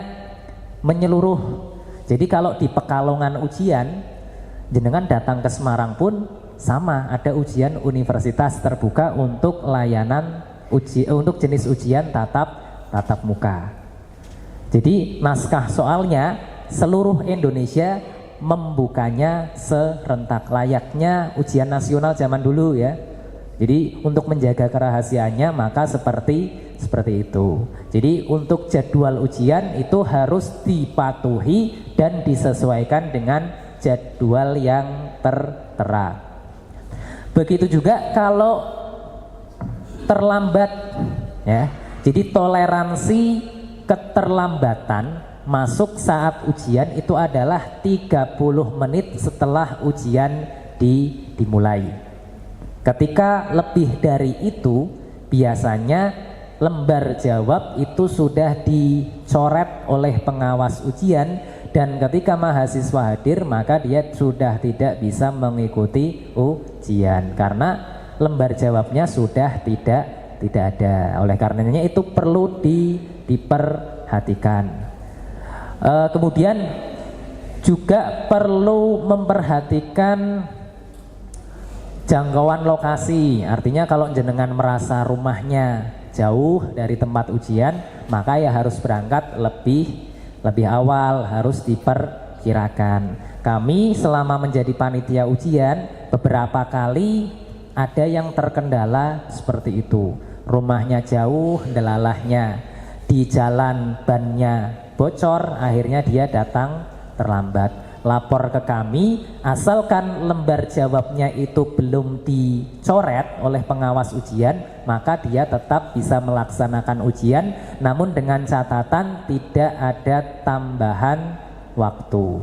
menyeluruh. Jadi kalau di Pekalongan ujian, jenengan datang ke Semarang pun sama, ada ujian universitas terbuka untuk layanan untuk jenis ujian tatap muka. Jadi naskah soalnya seluruh Indonesia membukanya serentak, layaknya ujian nasional zaman dulu ya. Jadi untuk menjaga kerahasiaannya maka seperti itu. Jadi untuk jadwal ujian itu harus dipatuhi dan disesuaikan dengan jadwal yang tertera. Begitu juga kalau terlambat ya. Jadi toleransi keterlambatan masuk saat ujian itu adalah 30 menit setelah ujian dimulai. Ketika lebih dari itu, biasanya lembar jawab itu sudah dicoret oleh pengawas ujian, dan ketika mahasiswa hadir maka dia sudah tidak bisa mengikuti ujian karena lembar jawabnya sudah tidak ada. Oleh karenanya itu perlu diperhatikan. Kemudian juga perlu memperhatikan jangkauan lokasi. Artinya kalau jenengan merasa rumahnya jauh dari tempat ujian, maka ya harus berangkat lebih awal, harus diperkirakan. Kami selama menjadi panitia ujian beberapa kali ada yang terkendala seperti itu. Rumahnya jauh, delalahnya di jalan bannya bocor, akhirnya dia datang terlambat. lapor ke kami, asalkan lembar jawabnya itu belum dicoret oleh pengawas ujian, maka dia tetap bisa melaksanakan ujian, namun dengan catatan tidak ada tambahan waktu.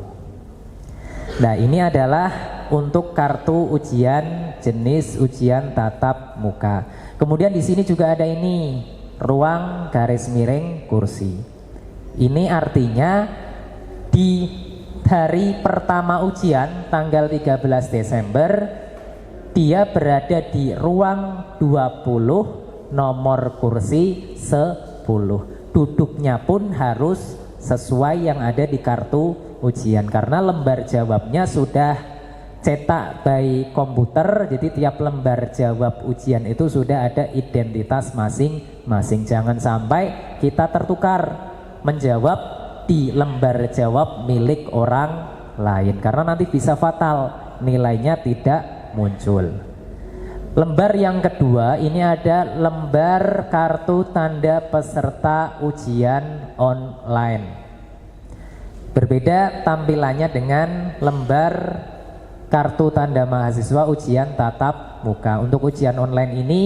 Nah, ini adalah untuk kartu ujian jenis ujian tatap muka. Kemudian di sini juga ada ini, ruang garis miring kursi. Ini artinya di hari pertama ujian tanggal 13 Desember dia berada di ruang 20 nomor kursi 10. Duduknya pun harus sesuai yang ada di kartu ujian karena lembar jawabnya sudah cetak by komputer, jadi tiap lembar jawab ujian itu sudah ada identitas masing-masing. Jangan sampai kita tertukar menjawab di lembar jawab milik orang lain karena nanti bisa fatal, nilainya tidak muncul. Lembar yang kedua ini ada lembar kartu tanda peserta ujian online. Berbeda tampilannya dengan lembar kartu tanda mahasiswa ujian tatap muka. Untuk ujian online ini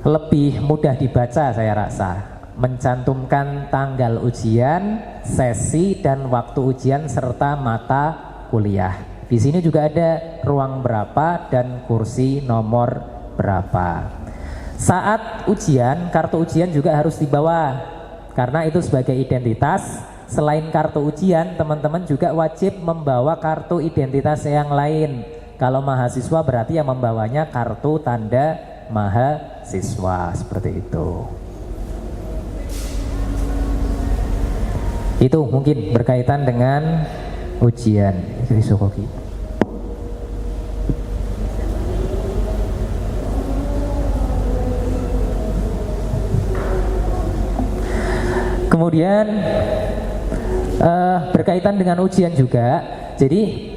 lebih mudah dibaca saya rasa, mencantumkan tanggal ujian, sesi dan waktu ujian serta mata kuliah. Di sini juga ada ruang berapa dan kursi nomor berapa. Saat ujian, kartu ujian juga harus dibawa karena itu sebagai identitas. Selain kartu ujian, teman-teman juga wajib membawa kartu identitas yang lain. Kalau mahasiswa berarti yang membawanya kartu tanda mahasiswa, seperti itu. Itu mungkin berkaitan dengan ujian. Kemudian berkaitan dengan ujian juga. Jadi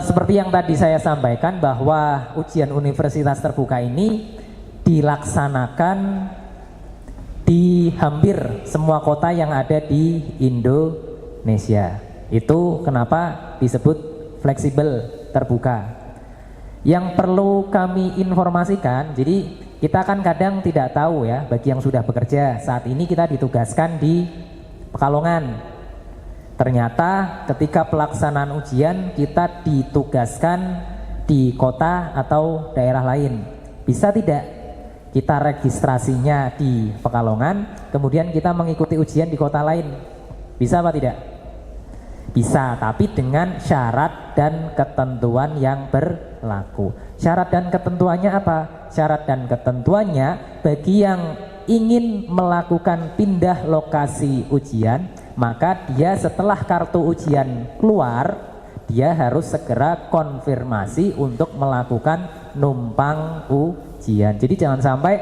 seperti yang tadi saya sampaikan bahwa ujian universitas terbuka ini dilaksanakan di hampir semua kota yang ada di Indonesia. Itu kenapa disebut fleksibel terbuka. Yang perlu kami informasikan, jadi kita kan kadang tidak tahu ya, bagi yang sudah bekerja. Saat ini kita ditugaskan di Pekalongan. Ternyata ketika pelaksanaan ujian kita ditugaskan di kota atau daerah lain. Bisa tidak kita registrasinya di Pekalongan, kemudian kita mengikuti ujian di kota lain? Bisa apa tidak? Bisa, tapi dengan syarat dan ketentuan yang berlaku. Syarat dan ketentuannya apa? Syarat dan ketentuannya bagi yang ingin melakukan pindah lokasi ujian, maka dia setelah kartu ujian keluar, dia harus segera konfirmasi untuk melakukan numpang ujian. Jadi jangan sampai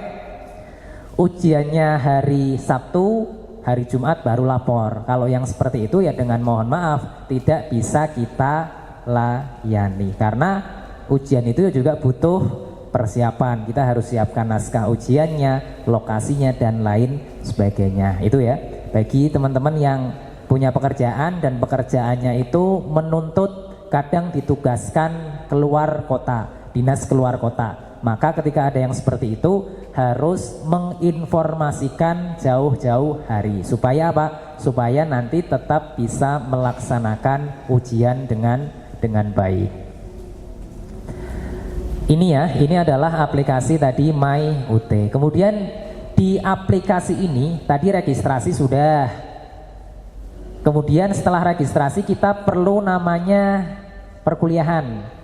ujiannya hari Sabtu, hari Jumat baru lapor. Kalau yang seperti itu ya dengan mohon maaf tidak bisa kita layani karena ujian itu juga butuh persiapan. Kita harus siapkan naskah ujiannya, lokasinya dan lain sebagainya. Itu ya bagi teman-teman yang punya pekerjaan dan pekerjaannya itu menuntut kadang ditugaskan keluar kota, dinas keluar kota. Maka ketika ada yang seperti itu harus menginformasikan jauh-jauh hari. Supaya apa? Supaya nanti tetap bisa melaksanakan ujian dengan baik. Ini ya, ini adalah aplikasi tadi MyUT. Kemudian di aplikasi ini tadi registrasi sudah. Kemudian setelah registrasi kita perlu namanya perkuliahan.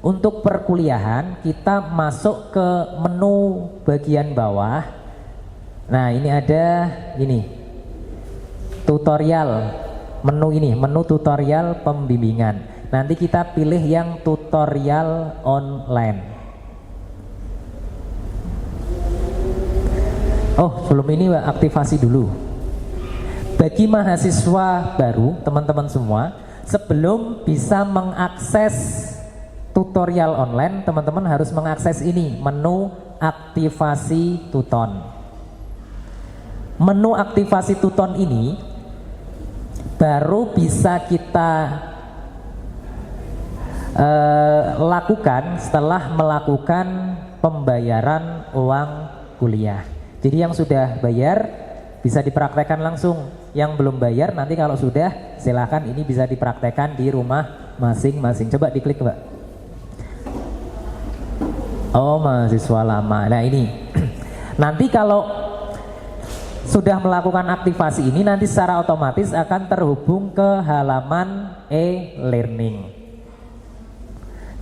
Untuk perkuliahan kita masuk ke menu bagian bawah. Nah, ini ada ini tutorial, menu tutorial pembimbingan. Nanti kita pilih yang tutorial online. Oh, sebelum ini aktivasi dulu. Bagi mahasiswa baru, teman-teman semua, sebelum bisa mengakses tutorial online, teman-teman harus mengakses ini, menu aktivasi tuton. Menu aktivasi tuton ini baru bisa kita lakukan setelah melakukan pembayaran uang kuliah. Jadi yang sudah bayar bisa dipraktekkan langsung, yang belum bayar nanti kalau sudah silahkan ini bisa dipraktekkan di rumah masing-masing. Coba diklik Mbak. Oh, mahasiswa lama. Nah ini nanti kalau sudah melakukan aktivasi ini nanti secara otomatis akan terhubung ke halaman e-learning.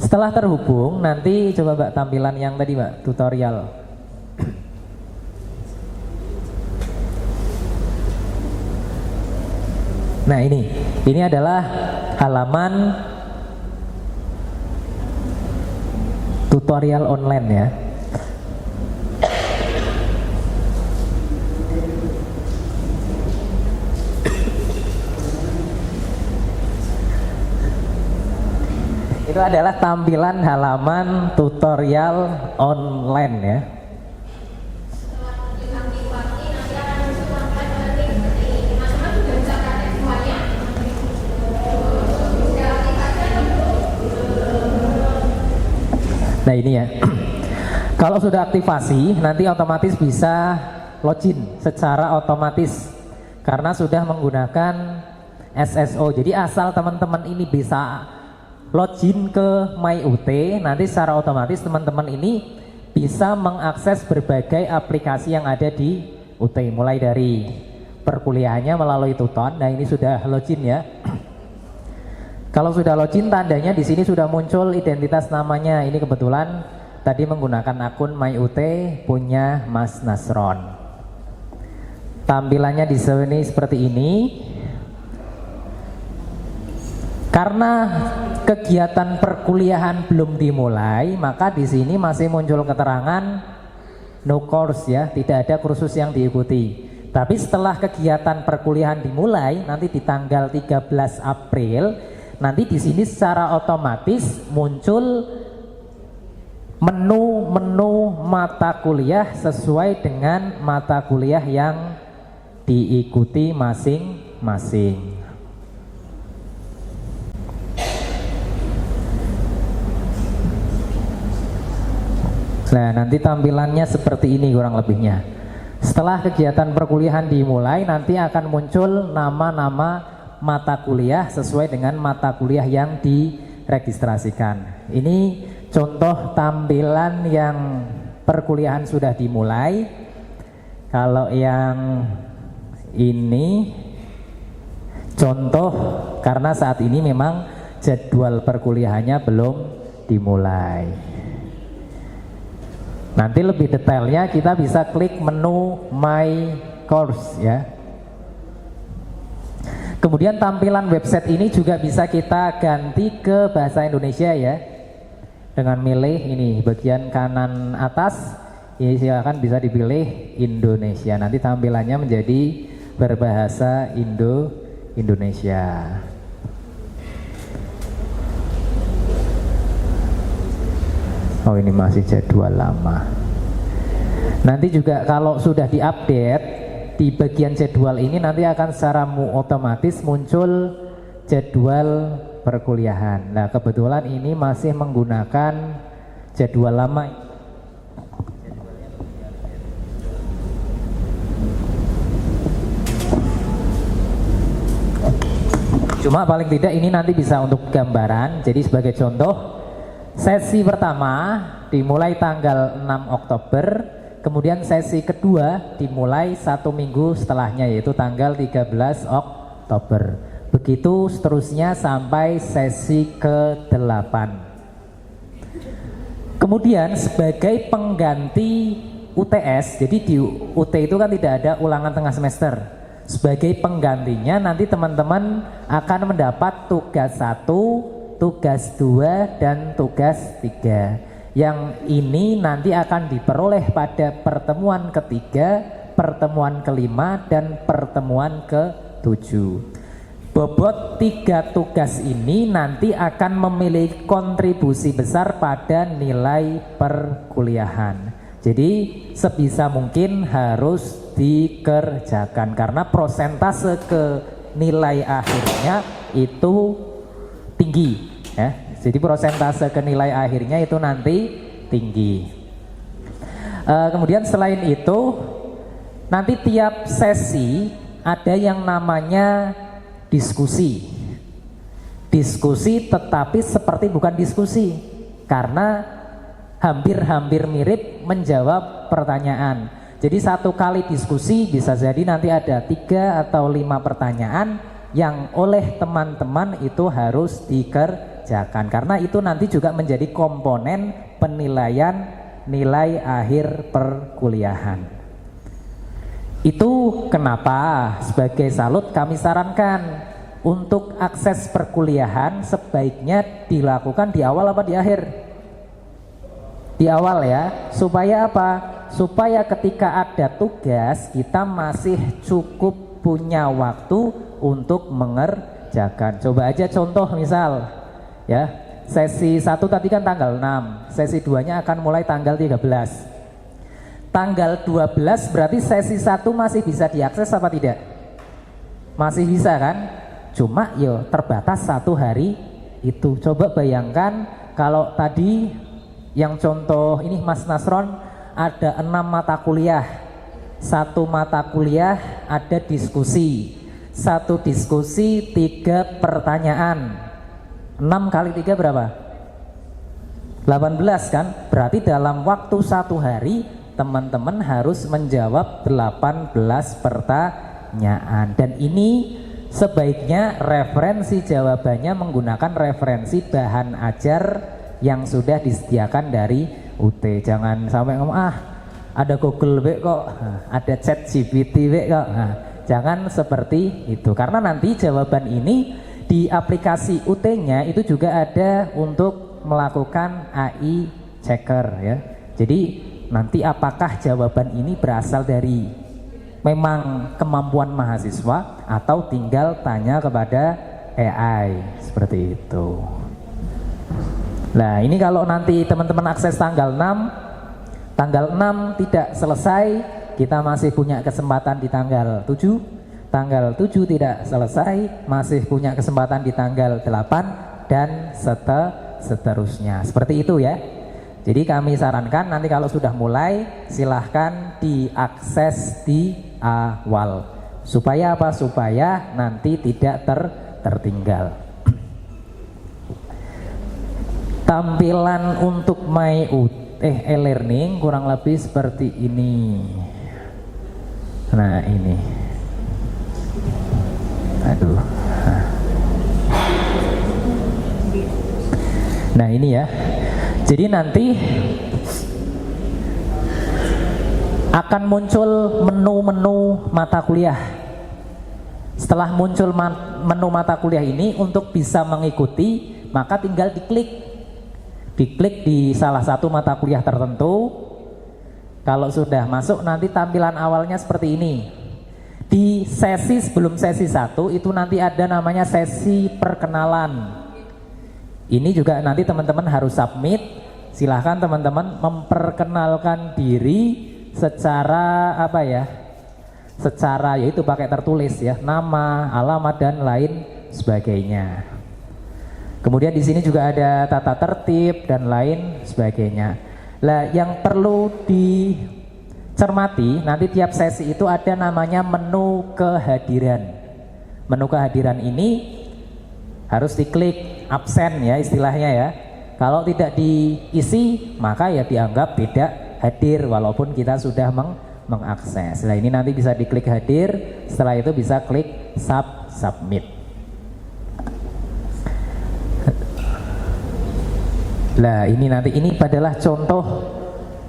Setelah terhubung nanti coba Mbak tampilan yang tadi Mbak, tutorial. Nah ini adalah halaman tutorial online ya. Itu adalah tampilan halaman tutorial online ya. Nah ini ya. Kalau sudah aktivasi nanti otomatis bisa login secara otomatis karena sudah menggunakan SSO. Jadi asal teman-teman ini bisa login ke MyUT, nanti secara otomatis teman-teman ini bisa mengakses berbagai aplikasi yang ada di UT, mulai dari perkuliahannya melalui Tuton. Nah ini sudah login ya. Kalau sudah login tandanya di sini sudah muncul identitas namanya. Ini kebetulan tadi menggunakan akun MyUT punya Mas Nasron. Tampilannya di sini seperti ini. Karena kegiatan perkuliahan belum dimulai, maka di sini masih muncul keterangan no course ya, tidak ada kursus yang diikuti. Tapi setelah kegiatan perkuliahan dimulai, nanti di tanggal 13 April, nanti di sini secara otomatis muncul menu mata kuliah sesuai dengan mata kuliah yang diikuti masing-masing. Nah nanti tampilannya seperti ini kurang lebihnya. Setelah kegiatan perkuliahan dimulai nanti akan muncul nama-nama mata kuliah sesuai dengan mata kuliah yang diregistrasikan. Ini contoh tampilan yang perkuliahan sudah dimulai. Kalau yang ini contoh karena saat ini memang jadwal perkuliahannya belum dimulai. Nanti lebih detailnya kita bisa klik menu My Course ya. Kemudian tampilan website ini juga bisa kita ganti ke bahasa Indonesia ya. Dengan milih ini bagian kanan atas, ini silakan bisa dipilih Indonesia. Nanti tampilannya menjadi berbahasa Indonesia. Oh ini masih jadwal lama. Nanti juga kalau sudah diupdate di bagian jadwal ini nanti akan secara otomatis muncul jadwal perkuliahan. Nah kebetulan ini masih menggunakan jadwal lama. Cuma paling tidak ini nanti bisa untuk gambaran. Jadi sebagai contoh, sesi pertama dimulai tanggal 6 Oktober, kemudian sesi kedua dimulai 1 minggu setelahnya yaitu tanggal 13 Oktober. Begitu seterusnya sampai sesi ke-8. Kemudian sebagai pengganti UTS, jadi di UT itu kan tidak ada ulangan tengah semester. Sebagai penggantinya nanti teman-teman akan mendapat tugas 1, tugas 2 dan tugas 3. Yang ini nanti akan diperoleh pada pertemuan ketiga, pertemuan kelima dan pertemuan ke-7. Bobot 3 tugas ini nanti akan memiliki kontribusi besar pada nilai perkuliahan. Jadi sebisa mungkin harus dikerjakan karena prosentase nilai akhirnya itu tinggi ya. Jadi persentase ke nilai akhirnya itu nanti tinggi. Kemudian selain itu nanti tiap sesi ada yang namanya diskusi. Diskusi tetapi seperti bukan diskusi karena hampir-hampir mirip menjawab pertanyaan. Jadi satu kali diskusi bisa jadi nanti ada 3 atau 5 pertanyaan yang oleh teman-teman itu harus dikerjakan karena itu nanti juga menjadi komponen penilaian nilai akhir perkuliahan. Itu kenapa sebagai Salut kami sarankan untuk akses perkuliahan sebaiknya dilakukan di awal apa di akhir? Di awal ya, supaya apa? Supaya ketika ada tugas kita masih cukup punya waktu untuk mengerjakan. Coba aja contoh misal ya, sesi 1 tadi kan tanggal 6, sesi 2-nya akan mulai tanggal 13. Tanggal 12 berarti sesi 1 masih bisa diakses apa tidak? Masih bisa kan? Cuma yo terbatas 1 hari itu. Coba bayangkan kalau tadi yang contoh ini Mas Nasron ada 6 mata kuliah. 1 mata kuliah ada diskusi. 1 diskusi 3 pertanyaan. 6 kali 3 berapa? 18 kan? Berarti dalam waktu 1 hari teman-teman harus menjawab 18 pertanyaan. Dan ini sebaiknya referensi jawabannya menggunakan referensi bahan ajar yang sudah disediakan dari UT. Jangan sampai ngomong ada Google kok, ada Chat GPT kok. Jangan seperti itu karena nanti jawaban ini di aplikasi UT-nya itu juga ada untuk melakukan AI checker ya. Jadi nanti apakah jawaban ini berasal dari memang kemampuan mahasiswa atau tinggal tanya kepada AI seperti itu. Nah ini kalau nanti teman-teman akses tanggal 6, tanggal 6 tidak selesai, kita masih punya kesempatan di tanggal 7, tanggal 7 tidak selesai, masih punya kesempatan di tanggal 8 dan seterusnya. Seperti itu ya. Jadi kami sarankan nanti kalau sudah mulai silahkan diakses di awal. Supaya apa? Supaya nanti tidak tertinggal. Tampilan untuk e-learning kurang lebih seperti ini. Nah ini. Aduh. Nah ini ya. Jadi nanti akan muncul menu-menu mata kuliah. Setelah muncul menu mata kuliah ini, untuk bisa mengikuti maka tinggal diklik di salah satu mata kuliah tertentu. Kalau sudah masuk nanti tampilan awalnya seperti ini. Di sesi sebelum sesi 1 itu nanti ada namanya sesi perkenalan. Ini juga nanti teman-teman harus submit. Silahkan teman-teman memperkenalkan diri secara apa ya? Secara yaitu pakai tertulis ya, nama, alamat dan lain sebagainya. Kemudian di sini juga ada tata tertib dan lain sebagainya. Lah yang perlu dicermati nanti tiap sesi itu ada namanya menu kehadiran. Menu kehadiran ini harus diklik absen ya istilahnya ya. Kalau tidak diisi maka ya dianggap tidak hadir walaupun kita sudah mengakses. Nah ini nanti bisa diklik hadir, setelah itu bisa klik submit. Nah ini nanti ini adalah contoh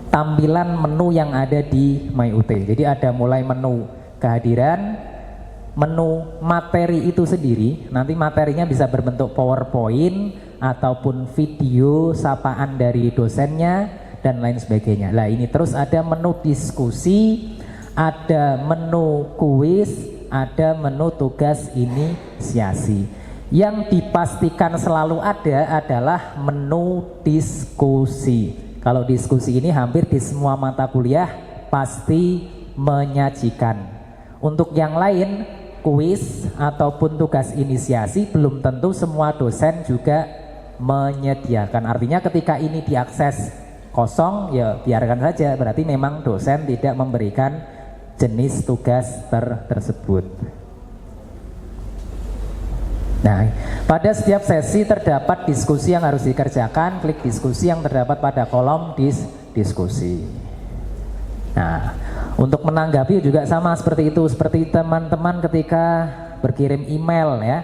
tampilan menu yang ada di MyUT. Jadi ada mulai menu kehadiran, menu materi itu sendiri. Nanti materinya bisa berbentuk PowerPoint ataupun video sapaan dari dosennya dan lain sebagainya. Nah ini terus ada menu diskusi, ada menu kuis, ada menu tugas inisiasi. Yang dipastikan selalu ada adalah menu diskusi. Kalau diskusi ini hampir di semua mata kuliah pasti menyajikan. Untuk yang lain kuis ataupun tugas inisiasi belum tentu semua dosen juga menyediakan. Artinya ketika ini diakses kosong, ya biarkan saja, berarti memang dosen tidak memberikan jenis tugas tersebut. Nah, pada setiap sesi terdapat diskusi yang harus dikerjakan, klik diskusi yang terdapat pada kolom diskusi. Nah, untuk menanggapi juga sama seperti itu, seperti teman-teman ketika berkirim email ya.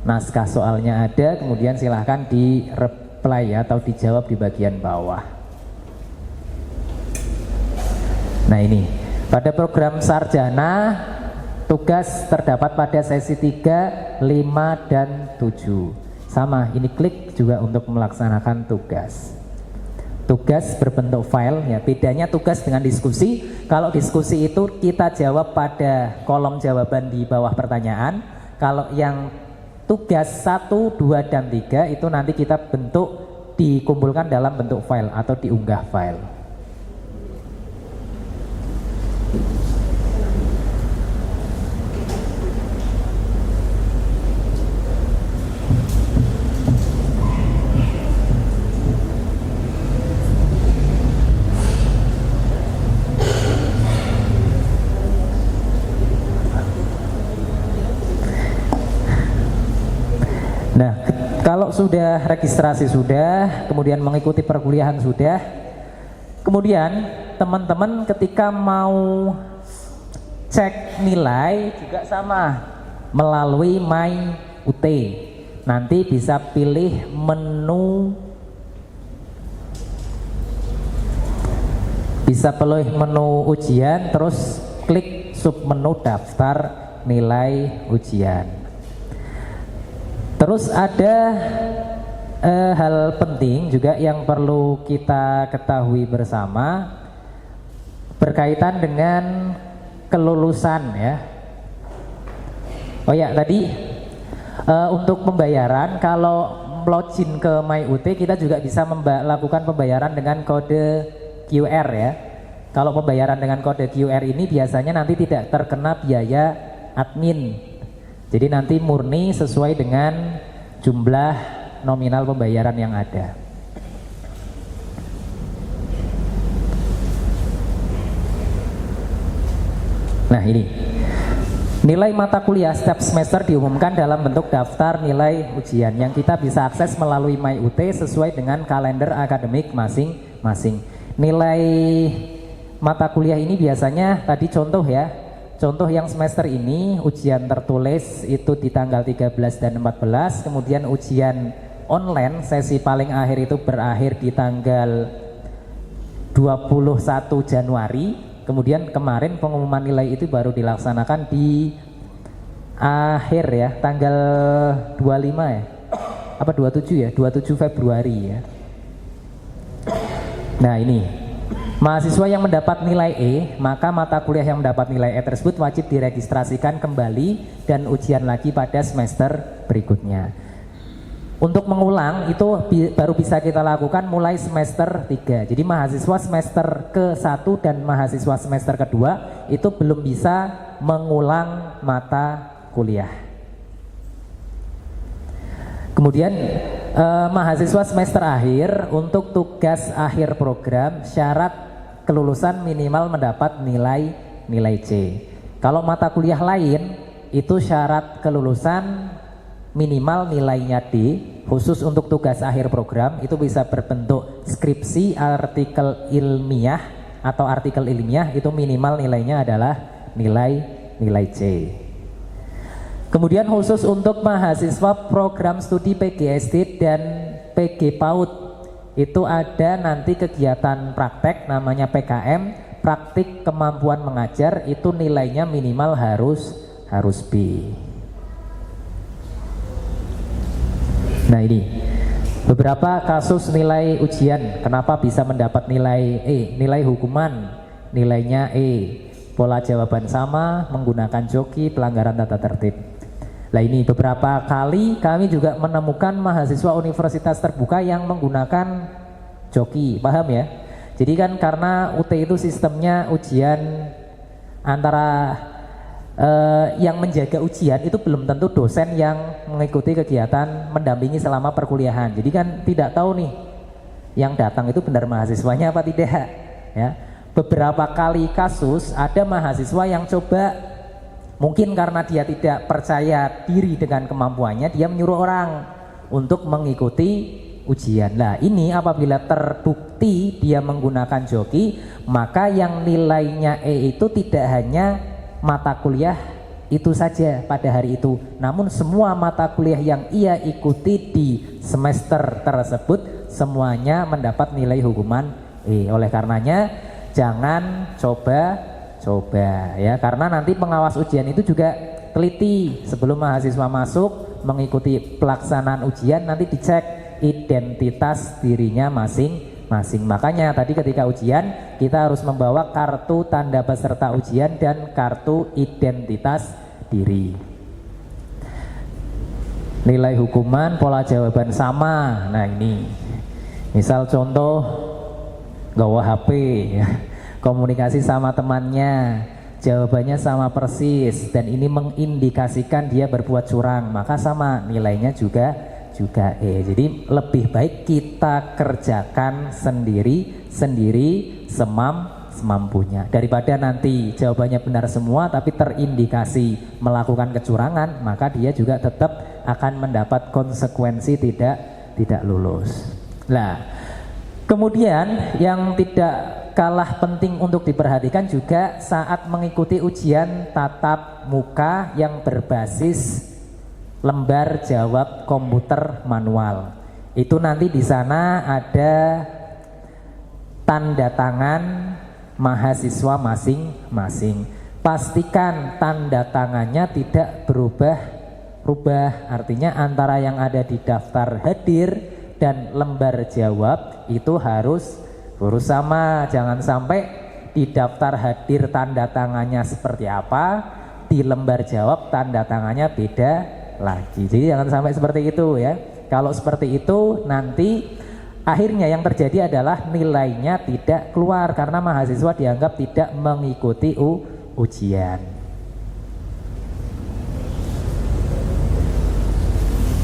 Naskah soalnya ada, kemudian silahkan di reply ya, atau dijawab di bagian bawah. Nah ini, pada program sarjana tugas terdapat pada sesi 3, 5, dan 7. Sama, ini klik juga untuk melaksanakan tugas. Tugas berbentuk file ya, bedanya tugas dengan diskusi. Kalau diskusi itu kita jawab pada kolom jawaban di bawah pertanyaan. Kalau yang tugas 1, 2, dan 3 itu nanti kita bentuk, dikumpulkan dalam bentuk file atau diunggah file. Nah, kalau sudah registrasi sudah, kemudian mengikuti perkuliahan sudah, kemudian teman-teman ketika mau cek nilai juga sama melalui My UT. Nanti bisa pilih menu, ujian, terus klik submenu daftar nilai ujian. Terus ada hal penting juga yang perlu kita ketahui bersama berkaitan dengan kelulusan ya. Oh ya, tadi untuk pembayaran kalau login ke MyUT kita juga bisa melakukan pembayaran dengan kode QR ya. Kalau pembayaran dengan kode QR ini biasanya nanti tidak terkena biaya admin. Jadi nanti murni sesuai dengan jumlah nominal pembayaran yang ada. Nah ini, nilai mata kuliah setiap semester diumumkan dalam bentuk daftar nilai ujian yang kita bisa akses melalui MyUT sesuai dengan kalender akademik masing-masing. Nilai mata kuliah ini biasanya tadi contoh ya. Contoh yang semester ini ujian tertulis itu di tanggal 13 dan 14, kemudian ujian online sesi paling akhir itu berakhir di tanggal 21 Januari, kemudian kemarin pengumuman nilai itu baru dilaksanakan di akhir ya, tanggal 25 ya, apa 27 ya, 27 Februari ya. Nah ini, mahasiswa yang mendapat nilai E, maka mata kuliah yang mendapat nilai E tersebut wajib diregistrasikan kembali dan ujian lagi pada semester berikutnya. Untuk mengulang itu baru bisa kita lakukan mulai semester 3. Jadi mahasiswa semester ke-1 dan mahasiswa semester kedua itu belum bisa mengulang mata kuliah. Kemudian mahasiswa semester akhir untuk tugas akhir program syarat kelulusan minimal mendapat nilai C. Kalau mata kuliah lain itu syarat kelulusan minimal nilainya D, khusus untuk tugas akhir program itu bisa berbentuk skripsi, artikel ilmiah atau artikel ilmiah, itu minimal nilainya adalah nilai C. Kemudian khusus untuk mahasiswa program studi PGSD dan PG PAUD itu ada nanti kegiatan praktek namanya PKM, praktik kemampuan mengajar, itu nilainya minimal harus B. Nah ini beberapa kasus nilai ujian kenapa bisa mendapat nilai E. Nilai hukuman nilainya E, pola jawaban sama, menggunakan joki, pelanggaran tata tertib. Nah ini beberapa kali kami juga menemukan mahasiswa universitas terbuka yang menggunakan joki, paham ya? Jadi kan karena UT itu sistemnya ujian antara yang menjaga ujian itu belum tentu dosen yang mengikuti kegiatan mendampingi selama perkuliahan. Jadi kan tidak tahu nih yang datang itu benar mahasiswanya apa tidak ya. Beberapa kali kasus ada mahasiswa yang coba, mungkin karena dia tidak percaya diri dengan kemampuannya, dia menyuruh orang untuk mengikuti ujian. Nah ini apabila terbukti dia menggunakan joki, maka yang nilainya E itu tidak hanya mata kuliah itu saja pada hari itu, namun semua mata kuliah yang ia ikuti di semester tersebut semuanya mendapat nilai hukuman E. Oleh karenanya jangan coba-coba ya, karena nanti pengawas ujian itu juga teliti sebelum mahasiswa masuk mengikuti pelaksanaan ujian, nanti dicek identitas dirinya masing-masing. Makanya tadi ketika ujian kita harus membawa kartu tanda peserta ujian dan kartu identitas diri. Nilai hukuman, pola jawaban sama. Nah ini misal contoh gawa HP ya, komunikasi sama temannya, jawabannya sama persis dan ini mengindikasikan dia berbuat curang, maka sama nilainya juga E. Jadi lebih baik kita kerjakan sendiri semampunya daripada nanti jawabannya benar semua tapi terindikasi melakukan kecurangan, maka dia juga tetap akan mendapat konsekuensi tidak lulus. Nah, kemudian yang tidak kalah penting untuk diperhatikan juga saat mengikuti ujian tatap muka yang berbasis lembar jawab komputer manual. Itu nanti di sana ada tanda tangan mahasiswa masing-masing. Pastikan tanda tangannya tidak berubah-ubah. Artinya antara yang ada di daftar hadir dan lembar jawab itu harus sama. Jangan sampai di daftar hadir tanda tangannya seperti apa, di lembar jawab tanda tangannya beda lagi. Jadi jangan sampai seperti itu ya. Kalau seperti itu nanti akhirnya yang terjadi adalah nilainya tidak keluar karena mahasiswa dianggap tidak mengikuti ujian.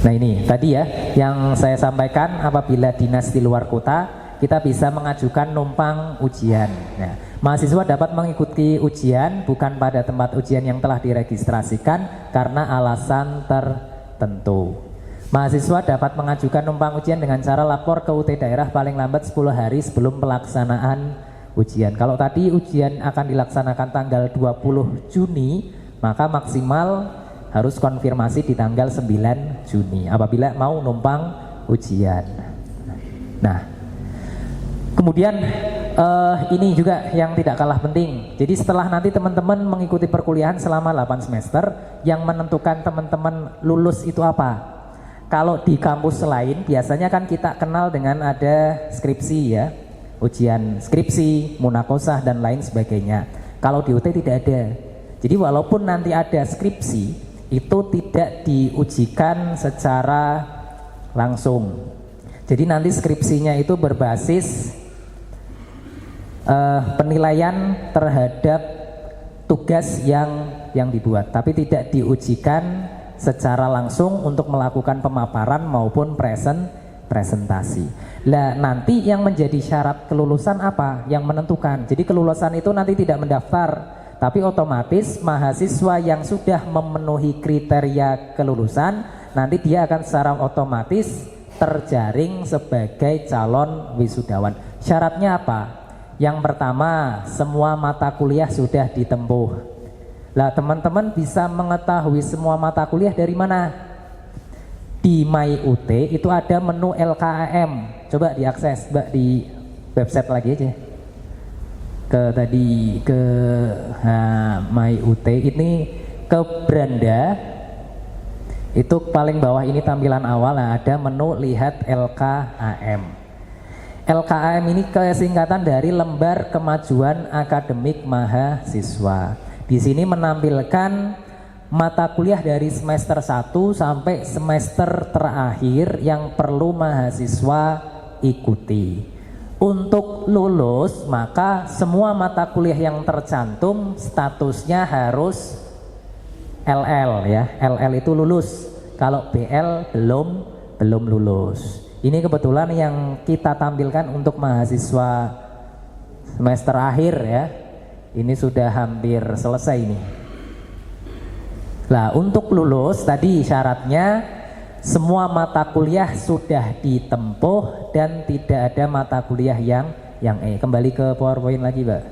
Nah ini tadi ya yang saya sampaikan, apabila dinas di luar kota kita bisa mengajukan numpang ujian. Nah, mahasiswa dapat mengikuti ujian bukan pada tempat ujian yang telah diregistrasikan karena alasan tertentu. Mahasiswa dapat mengajukan numpang ujian dengan cara lapor ke UT daerah paling lambat 10 hari sebelum pelaksanaan ujian. Kalau tadi ujian akan dilaksanakan tanggal 20 Juni, maka maksimal harus konfirmasi di tanggal 9 Juni apabila mau numpang ujian. Nah, kemudian ini juga yang tidak kalah penting. Jadi setelah nanti teman-teman mengikuti perkuliahan selama 8 semester, yang menentukan teman-teman lulus itu apa? Kalau di kampus lain biasanya kan kita kenal dengan ada skripsi ya, ujian skripsi, munakosah dan lain sebagainya. Kalau di UT tidak ada. Jadi walaupun nanti ada skripsi, itu tidak diujikan secara langsung. Jadi nanti skripsinya itu berbasis penilaian terhadap tugas yang dibuat, tapi tidak diujikan secara langsung untuk melakukan pemaparan maupun presentasi. Nah, nanti yang menjadi syarat kelulusan apa? Yang menentukan. Jadi kelulusan itu nanti tidak mendaftar, tapi otomatis mahasiswa yang sudah memenuhi kriteria kelulusan, nanti dia akan secara otomatis terjaring sebagai calon wisudawan. Syaratnya apa? Yang pertama, semua mata kuliah sudah ditempuh. Lah teman-teman bisa mengetahui semua mata kuliah dari mana? Di MyUT itu ada menu LKAM. Coba diakses Mbak di website lagi aja. Ke MyUT ini ke beranda. Itu paling bawah ini tampilan awal, nah ada menu lihat LKAM. LKAM ini kesingkatan dari Lembar Kemajuan Akademik Mahasiswa. Di sini menampilkan mata kuliah dari semester 1 sampai semester terakhir yang perlu mahasiswa ikuti. Untuk lulus, maka semua mata kuliah yang tercantum statusnya harus LL ya. LL itu lulus. Kalau BL belum lulus. Ini kebetulan yang kita tampilkan untuk mahasiswa semester akhir ya. Ini sudah hampir selesai ini. Nah, untuk lulus tadi syaratnya semua mata kuliah sudah ditempuh dan tidak ada mata kuliah yang E. Kembali ke PowerPoint lagi, Mbak.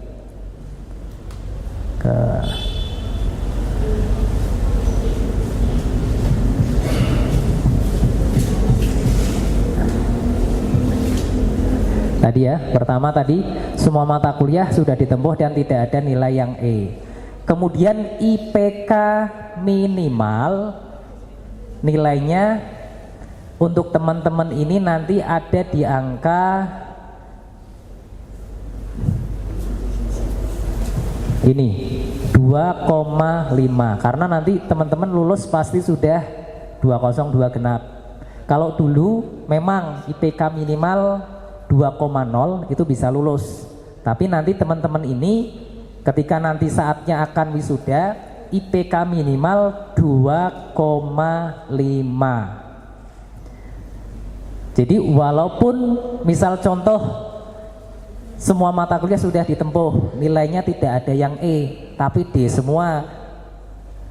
Tadi ya, pertama tadi semua mata kuliah sudah ditempuh dan tidak ada nilai yang E. Kemudian IPK minimal nilainya untuk teman-teman ini nanti ada di angka ini 2,5 karena nanti teman-teman lulus pasti sudah 202 genap. Kalau dulu memang IPK minimal 2,0 itu bisa lulus. Tapi nanti teman-teman ini ketika nanti saatnya akan wisuda IPK minimal 2,5. Jadi walaupun misal contoh semua mata kuliah sudah ditempuh, nilainya tidak ada yang E, tapi D semua,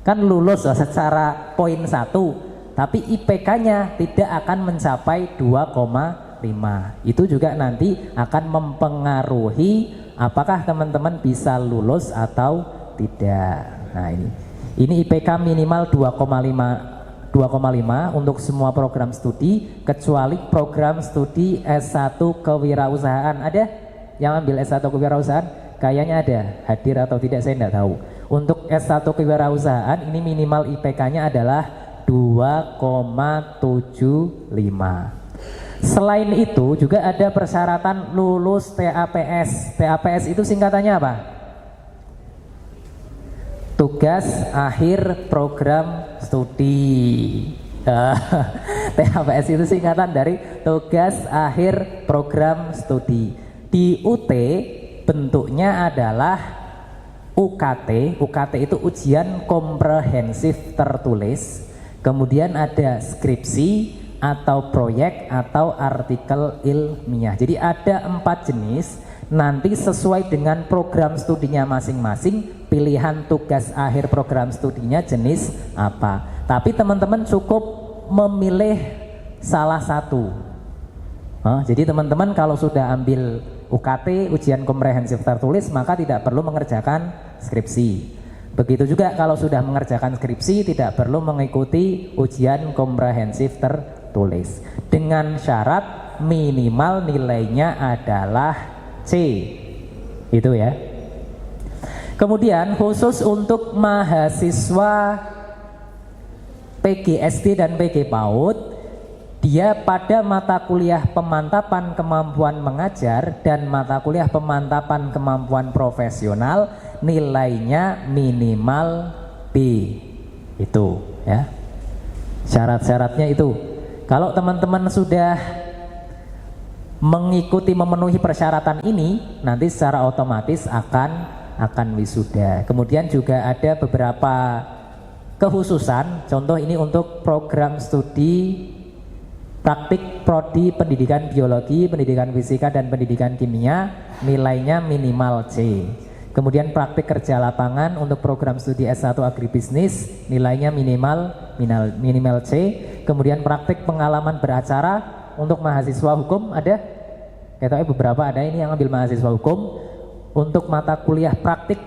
kan lulus secara poin 1, tapi IPK-nya tidak akan mencapai 2,5. Itu juga nanti akan mempengaruhi apakah teman-teman bisa lulus atau tidak. Nah ini IPK minimal 2,5 untuk semua program studi kecuali program studi S1 kewirausahaan. Ada yang ambil S1 kewirausahaan? Kayaknya ada, hadir atau tidak saya tidak tahu. Untuk S1 kewirausahaan ini minimal IPK-nya adalah 2,75. Selain itu juga ada persyaratan lulus TAPS. TAPS itu singkatannya apa? Tugas akhir program studi. TAPS itu singkatan dari tugas akhir program studi. Di UT bentuknya adalah UKT. UKT itu ujian komprehensif tertulis. Kemudian ada skripsi atau proyek atau artikel ilmiah. Jadi ada 4 jenis. Nanti sesuai dengan program studinya masing-masing, pilihan tugas akhir program studinya jenis apa. Tapi teman-teman cukup memilih salah satu. Jadi teman-teman kalau sudah ambil UKT, ujian komprehensif tertulis, maka tidak perlu mengerjakan skripsi. Begitu juga kalau sudah mengerjakan skripsi, tidak perlu mengikuti ujian komprehensif tertulis. Dengan syarat minimal nilainya adalah C. Itu ya. Kemudian khusus untuk mahasiswa PGSD dan PG PAUD, dia pada mata kuliah pemantapan kemampuan mengajar dan mata kuliah pemantapan kemampuan profesional nilainya minimal B. Itu ya. Syarat-syaratnya itu. Kalau teman-teman sudah mengikuti memenuhi persyaratan ini, nanti secara otomatis akan wisuda. Kemudian juga ada beberapa kekhususan. Contoh ini untuk program studi praktik prodi pendidikan biologi, pendidikan fisika dan pendidikan kimia, nilainya minimal C. Kemudian praktik kerja lapangan untuk program studi S1 agribisnis, nilainya minimal C. Kemudian praktik pengalaman beracara untuk mahasiswa hukum ada? Kayaknya beberapa ada ini yang ambil mahasiswa hukum. Untuk mata kuliah praktik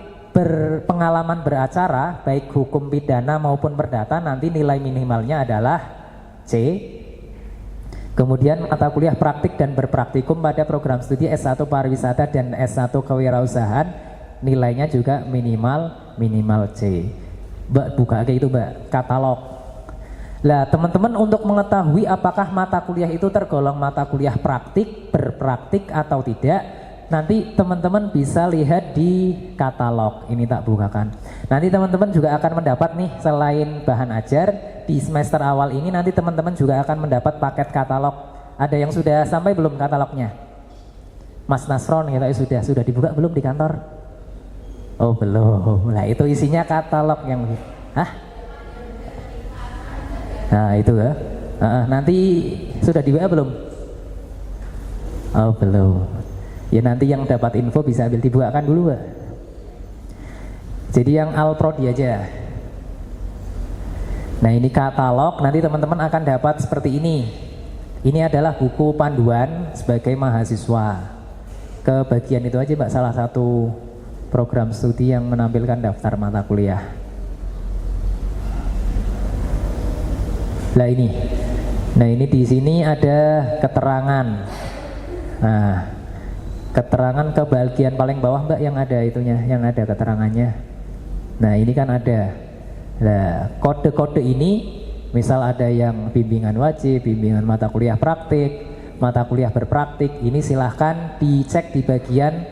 pengalaman beracara, baik hukum pidana maupun perdata, nanti nilai minimalnya adalah C. Kemudian mata kuliah praktik dan berpraktikum pada program studi S1 pariwisata dan S1 kewirausahaan, nilainya juga minimal C. Mbak buka kayak itu Mbak, katalog. Lah teman-teman untuk mengetahui apakah mata kuliah itu tergolong mata kuliah praktik, berpraktik atau tidak, nanti teman-teman bisa lihat di katalog. Ini tak bukakan. Nanti teman-teman juga akan mendapat nih, selain bahan ajar di semester awal ini, nanti teman-teman juga akan mendapat paket katalog. Ada yang sudah sampai belum katalognya? Mas Nasron kita sudah dibuka belum di kantor? Oh belum. Nah itu isinya katalog yang Nah itu ya. Nanti sudah di WA belum? Oh belum. Ya nanti yang dapat info bisa ambil dibukakan dulu Pak. Jadi yang Alprodi aja. Nah ini katalog, nanti teman-teman akan dapat seperti ini. Ini adalah buku panduan sebagai mahasiswa. Ke bagian itu aja Mbak, salah satu program studi yang menampilkan daftar mata kuliah. Nah ini di sini ada keterangan. Nah, keterangan ke bagian paling bawah Mbak yang ada itunya, yang ada keterangannya. Nah ini kan ada. Nah kode-kode ini, misal ada yang bimbingan wajib, bimbingan mata kuliah praktik, mata kuliah berpraktik, ini silahkan dicek di bagian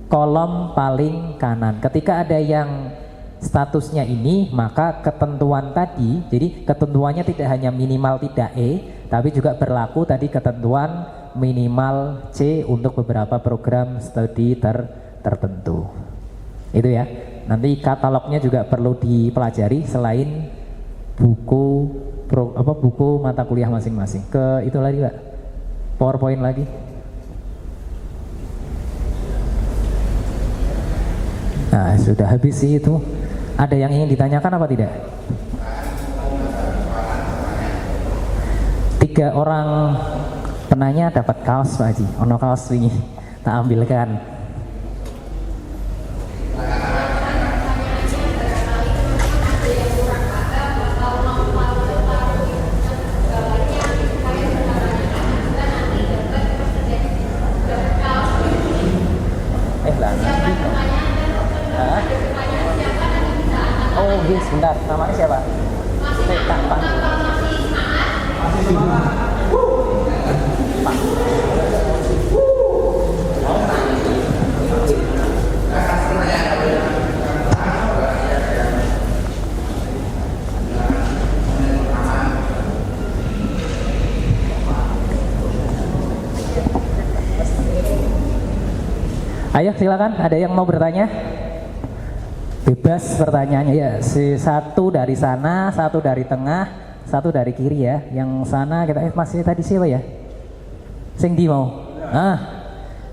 kolom paling kanan. Ketika ada yang statusnya ini, maka ketentuan tadi, jadi ketentuannya tidak hanya minimal tidak E, tapi juga berlaku tadi ketentuan minimal C untuk beberapa program studi tertentu. Itu ya. Nanti katalognya juga perlu dipelajari selain buku buku mata kuliah masing-masing. Ke itu lagi Pak, PowerPoint lagi. Nah sudah habis sih itu. Ada yang ingin ditanyakan apa tidak? 3 orang penanya dapat kaos Pak Haji. Ono kaos ini tak ambilkan. Oh iya sebentar, namanya siapa? Pak. Ayo silakan, ada yang mau bertanya? Bebas pertanyaannya ya. Satu dari sana, satu dari tengah, satu dari kiri ya. Yang sana kita masih tadi siapa ya? Sing di mau?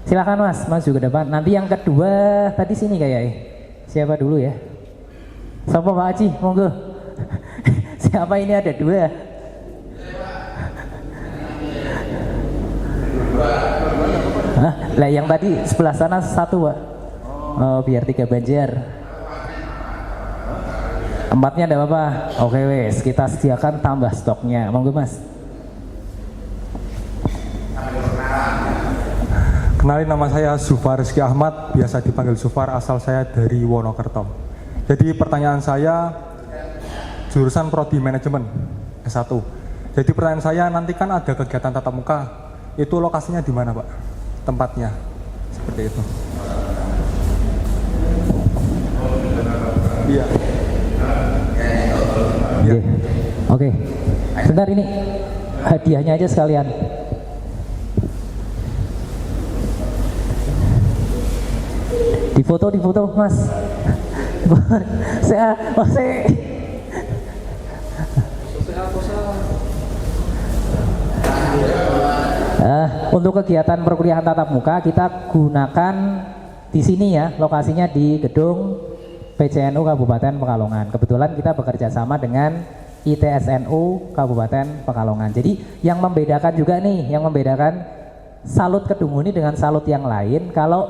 Silakan Mas juga depan. Nanti yang kedua tadi sini kayak siapa dulu ya? Siapa Pak Haji? Monggo. Siapa ini ada 2? Lah yang tadi sebelah sana 1 Pak. Oh biar 3 Banjar. Tempatnya ada apa? Oke wes, kita sediakan tambah stoknya. Monggo Mas. Kenalin, nama saya Zufar Rizky Ahmad, biasa dipanggil Zufar, asal saya dari Wonokerto. Jadi pertanyaan saya, jurusan Prodi Manajemen S1. Jadi pertanyaan saya, nanti kan ada kegiatan tatap muka, itu lokasinya di mana Pak? Tempatnya, seperti itu. Iya. Ya. Oke. Sebentar ini hadiahnya aja sekalian. Difoto Mas. Saya. Untuk kegiatan perkuliahan tatap muka kita gunakan di sini ya, lokasinya di gedung PCNU Kabupaten Pekalongan. Kebetulan kita bekerja sama dengan ITSNU Kabupaten Pekalongan. Jadi yang membedakan juga nih, yang membedakan salut Kedung Muni dengan salut yang lain, kalau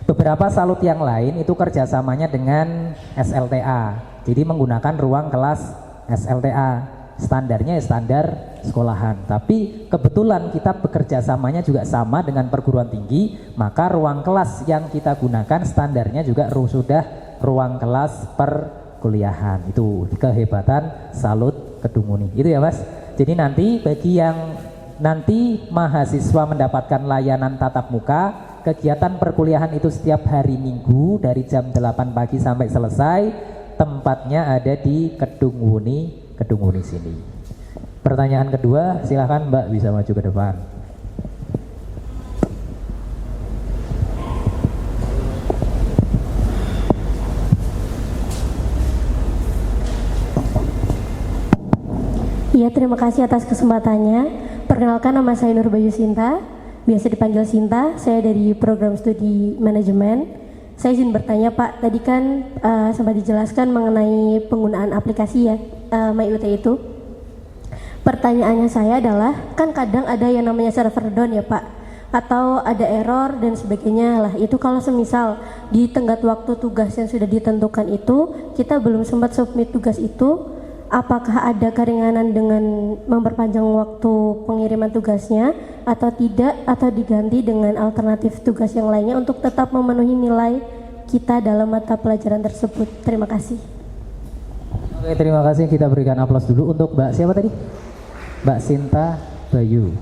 beberapa salut yang lain itu kerjasamanya dengan SLTA. Jadi menggunakan ruang kelas SLTA. Standarnya ya standar sekolahan. Tapi kebetulan kita bekerja samanya juga sama dengan perguruan tinggi, maka ruang kelas yang kita gunakan standarnya juga sudah ruang kelas perkuliahan. Itu kehebatan salut Kedung Muni. Itu ya Mas. Jadi nanti bagi yang nanti mahasiswa mendapatkan layanan tatap muka, kegiatan perkuliahan itu setiap hari Minggu dari jam 8 pagi sampai selesai. Tempatnya ada di Kedung Muni sini. Pertanyaan kedua, silahkan Mbak bisa maju ke depan. Iya, terima kasih atas kesempatannya. Perkenalkan, nama saya Nurbayu Sinta, biasa dipanggil Sinta. Saya dari program studi manajemen. Saya izin bertanya Pak, tadi kan sempat dijelaskan mengenai penggunaan aplikasi ya, MyUT itu. Pertanyaannya saya adalah, kan kadang ada yang namanya server down ya Pak, atau ada error dan sebagainya lah. Itu kalau semisal di tenggat waktu tugas yang sudah ditentukan itu, kita belum sempat submit tugas itu, apakah ada keringanan dengan memperpanjang waktu pengiriman tugasnya atau tidak, atau diganti dengan alternatif tugas yang lainnya untuk tetap memenuhi nilai kita dalam mata pelajaran tersebut. Terima kasih. Oke, terima kasih. Kita berikan aplaus dulu untuk Mbak siapa tadi? Mbak Sinta Bayu.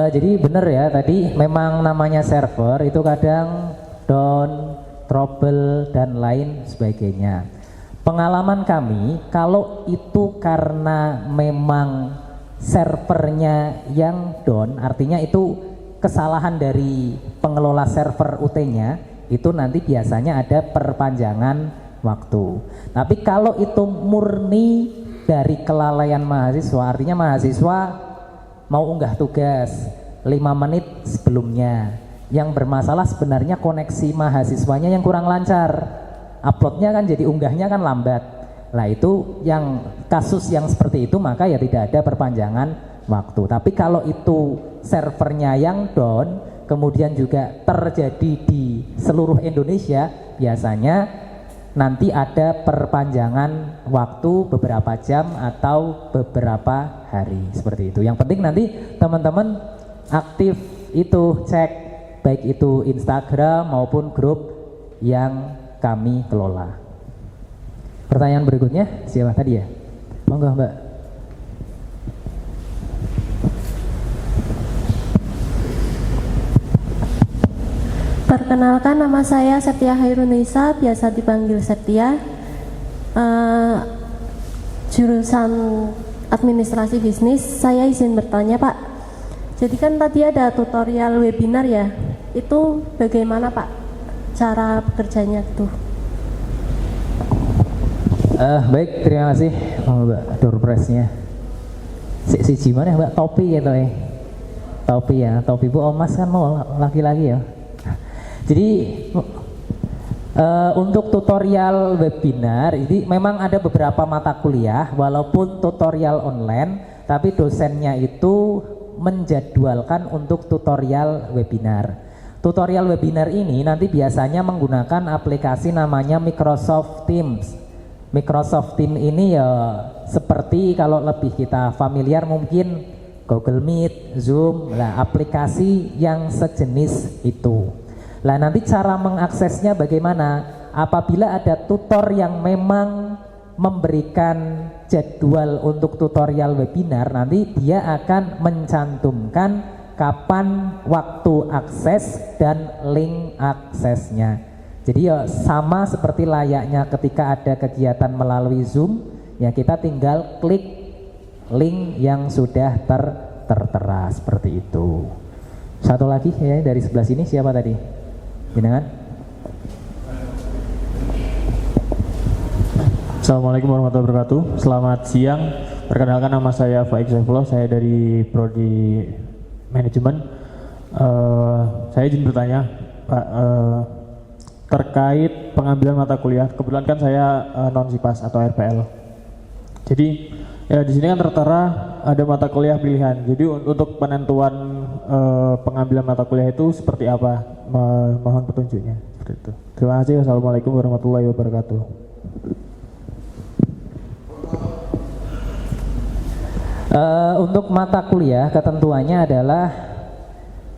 Jadi benar ya, tadi memang namanya server itu kadang down, trouble dan lain sebagainya. Pengalaman kami, kalau itu karena memang servernya yang down, artinya itu kesalahan dari pengelola server UT-nya, itu nanti biasanya ada perpanjangan waktu. Tapi kalau itu murni dari kelalaian mahasiswa, artinya mahasiswa mau unggah tugas 5 menit sebelumnya, yang bermasalah sebenarnya koneksi mahasiswanya yang kurang lancar, uploadnya kan jadi unggahnya kan lambat. Nah itu yang kasus yang seperti itu, maka ya tidak ada perpanjangan waktu. Tapi kalau itu servernya yang down, kemudian juga terjadi di seluruh Indonesia, biasanya nanti ada perpanjangan waktu beberapa jam atau beberapa hari, seperti itu. Yang penting nanti teman-teman aktif itu, cek baik itu Instagram maupun grup yang kami kelola. Pertanyaan berikutnya siapa tadi ya? Monggo Mbak. Perkenalkan, nama saya Setia Hairunisa, biasa dipanggil Setia, jurusan administrasi bisnis. Saya izin bertanya Pak, jadi kan tadi ada tutorial webinar ya, itu bagaimana Pak cara bekerjanya itu? Baik, terima kasih Mbak doorpressnya. Si gimana Mbak, topi gitu ya? Topi ya, topi Bu Omas kan mau laki-laki ya. Jadi untuk tutorial webinar ini memang ada beberapa mata kuliah walaupun tutorial online, tapi dosennya itu menjadwalkan untuk tutorial webinar. Tutorial webinar ini nanti biasanya menggunakan aplikasi namanya Microsoft Teams. Microsoft Teams ini ya seperti kalau lebih kita familiar mungkin Google Meet, Zoom, lah aplikasi yang sejenis itu. Lah nanti cara mengaksesnya bagaimana? Apabila ada tutor yang memang memberikan jadwal untuk tutorial webinar, nanti dia akan mencantumkan kapan waktu akses dan link aksesnya. Jadi ya sama seperti layaknya ketika ada kegiatan melalui Zoom, ya kita tinggal klik link yang sudah tertera seperti itu. Satu lagi ya dari sebelah sini, siapa tadi? Jenengan? Assalamualaikum warahmatullahi wabarakatuh. Selamat siang. Perkenalkan, nama saya Faik Saifullah. Saya dari Prodi Manajemen. Saya izin bertanya, Pak, terkait pengambilan mata kuliah. Kebetulan kan saya non SIPAS atau RPL. Jadi ya di sini kan tertera ada mata kuliah pilihan. Jadi untuk penentuan pengambilan mata kuliah itu seperti apa? Mohon petunjuknya. Seperti itu. Terima kasih. Wassalamualaikum warahmatullahi wabarakatuh. Untuk mata kuliah ketentuannya adalah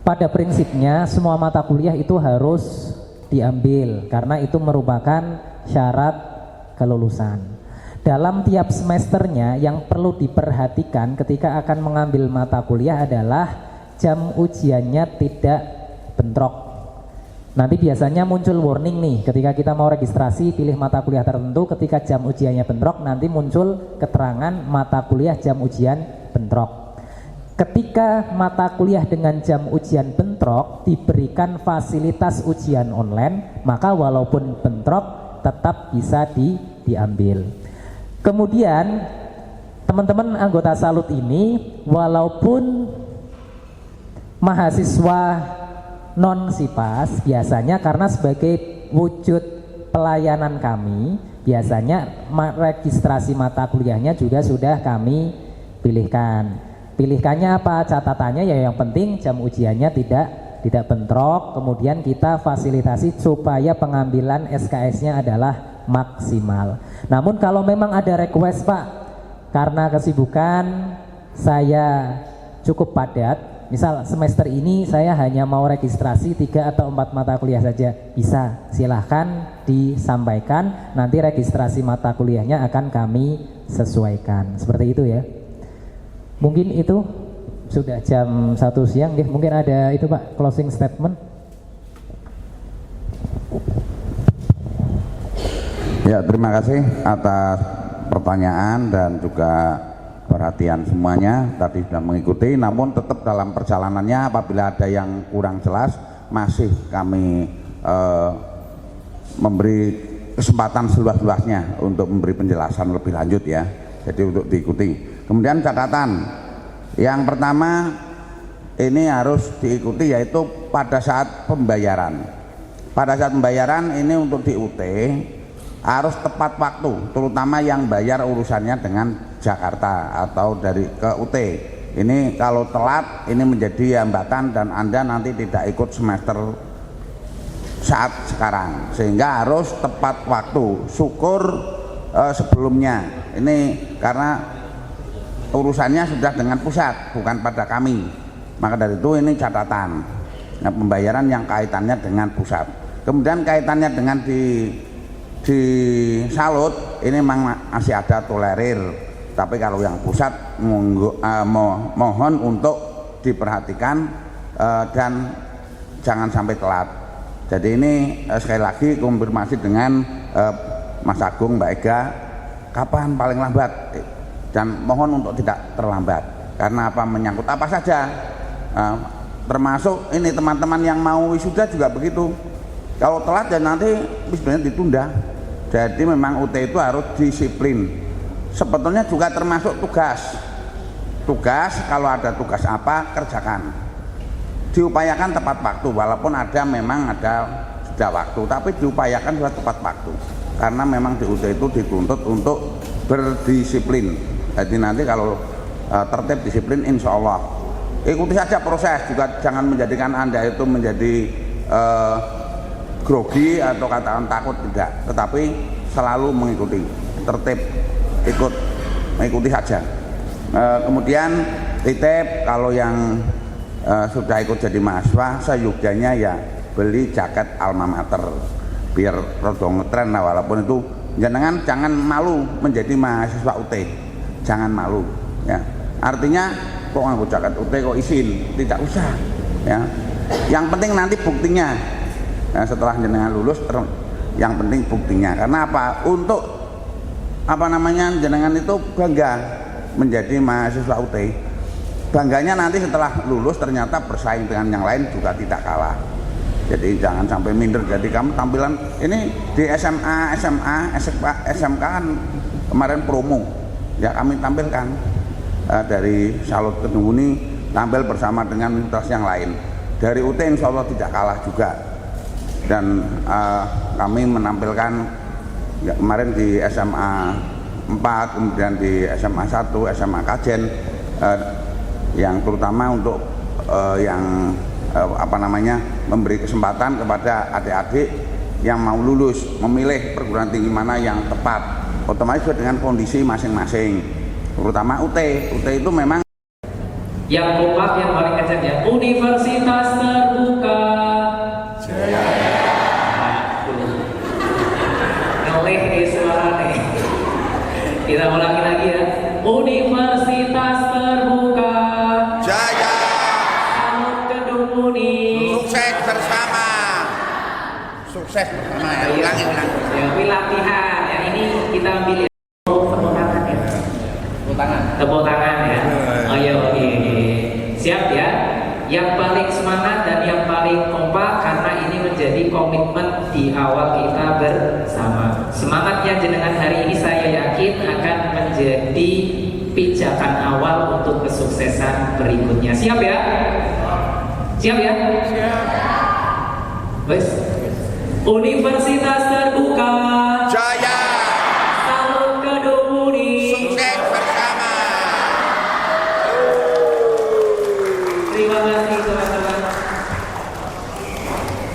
pada prinsipnya semua mata kuliah itu harus diambil karena itu merupakan syarat kelulusan. Dalam tiap semesternya yang perlu diperhatikan ketika akan mengambil mata kuliah adalah jam ujiannya tidak bentrok. Nanti biasanya muncul warning nih ketika kita mau registrasi pilih mata kuliah tertentu, ketika jam ujiannya bentrok nanti muncul keterangan mata kuliah jam ujian bentrok. Ketika mata kuliah dengan jam ujian bentrok diberikan fasilitas ujian online, maka walaupun bentrok tetap bisa diambil. Kemudian teman-teman anggota Salut ini walaupun mahasiswa non SIPAS, biasanya karena sebagai wujud pelayanan kami, biasanya registrasi mata kuliahnya juga sudah kami pilihkan. Pilihkannya apa? Catatannya ya yang penting jam ujiannya tidak bentrok, kemudian kita fasilitasi supaya pengambilan SKS-nya adalah maksimal. Namun kalau memang ada request, Pak, karena kesibukan saya cukup padat, misal semester ini saya hanya mau registrasi 3 atau 4 mata kuliah saja, bisa, silahkan disampaikan, nanti registrasi mata kuliahnya akan kami sesuaikan, seperti itu ya. Mungkin itu sudah jam 1 siang, mungkin ada itu Pak, closing statement. Ya, terima kasih atas pertanyaan dan juga perhatian semuanya. Tadi sudah mengikuti, namun tetap dalam perjalanannya apabila ada yang kurang jelas masih kami memberi kesempatan seluas-luasnya untuk memberi penjelasan lebih lanjut ya. Jadi untuk diikuti. Kemudian catatan yang pertama ini harus diikuti yaitu pada saat pembayaran. Pada saat pembayaran ini untuk di UT harus tepat waktu, terutama yang bayar urusannya dengan Jakarta atau dari ke UT. Ini kalau telat ini menjadi hambatan dan Anda nanti tidak ikut semester saat sekarang, sehingga harus tepat waktu. Syukur sebelumnya ini karena urusannya sudah dengan pusat, bukan pada kami. Maka dari itu ini catatan. Nah, pembayaran yang kaitannya dengan pusat. Kemudian kaitannya dengan di Salut ini memang masih ada tolerir. Tapi kalau yang pusat mohon untuk diperhatikan dan jangan sampai telat. Jadi ini sekali lagi konfirmasi dengan Mas Agung, Mbak Ega, kapan paling lambat? Dan mohon untuk tidak terlambat, karena apa, menyangkut apa saja, termasuk ini teman-teman yang mau wisuda juga begitu. Kalau telat dan nanti wisudanya ditunda. Jadi memang UT itu harus disiplin. Sebetulnya juga termasuk tugas kalau ada tugas apa kerjakan, diupayakan tepat waktu, walaupun memang ada sudah waktu, tapi diupayakan sudah tepat waktu, karena memang di UT itu dituntut untuk berdisiplin. Jadi nanti kalau tertib disiplin, insya Allah ikuti saja proses, juga jangan menjadikan Anda itu menjadi grogi atau katakan takut, tidak, tetapi selalu mengikuti tertib, mengikuti saja. Kemudian titip, kalau yang sudah ikut jadi mahasiswa, seyogyanya ya beli jaket alma mater biar rada ngetren lah, walaupun itu jangan malu menjadi mahasiswa UT. Jangan malu ya, artinya kok nganggo jaket UT kok izin, tidak usah ya. Yang penting nanti buktinya ya, setelah jenengan lulus yang penting buktinya. Karena apa? Untuk jenengan itu bangga menjadi mahasiswa UT. Bangganya nanti setelah lulus ternyata bersaing dengan yang lain juga tidak kalah. Jadi jangan sampai minder. Jadi kamu tampilan ini di SMA, SMK kan kemarin promo, ya kami tampilkan dari Salut Kedung Muni tampil bersama dengan universitas yang lain. Dari UT insya Allah tidak kalah juga. Dan kami menampilkan ya, kemarin di SMA 4, kemudian di SMA 1, SMA Kajen, yang terutama untuk yang memberi kesempatan kepada adik-adik yang mau lulus memilih perguruan tinggi mana yang tepat, otomatis dengan kondisi masing-masing, terutama UT itu memang yang kompak, yang paling kencang ya, Universitas Terbuka Jaya. Ngelih suara nih. Kita ulangi lagi ya, Universitas Terbuka Jaya. Salut Kedung Muni. Sukses bersama. Sukses bersama ya. Ulangi. Ya, latihan ya, ini kita ambil ya. Tepuk tangan ya. Tepuk tangan ya. Ayo, oke. Siap ya. Yang paling semangat dan yang paling kompak, karena ini menjadi komitmen di awal kita bersama. Semangatnya jenengan hari ini saya yakin akan menjadi pijakan awal untuk kesuksesan berikutnya. Siap ya? Siap ya? Siap. Wes. Universitas Terbuka Jaya, Salut Kedunguni. sukses bersama. Terima kasih teman-teman.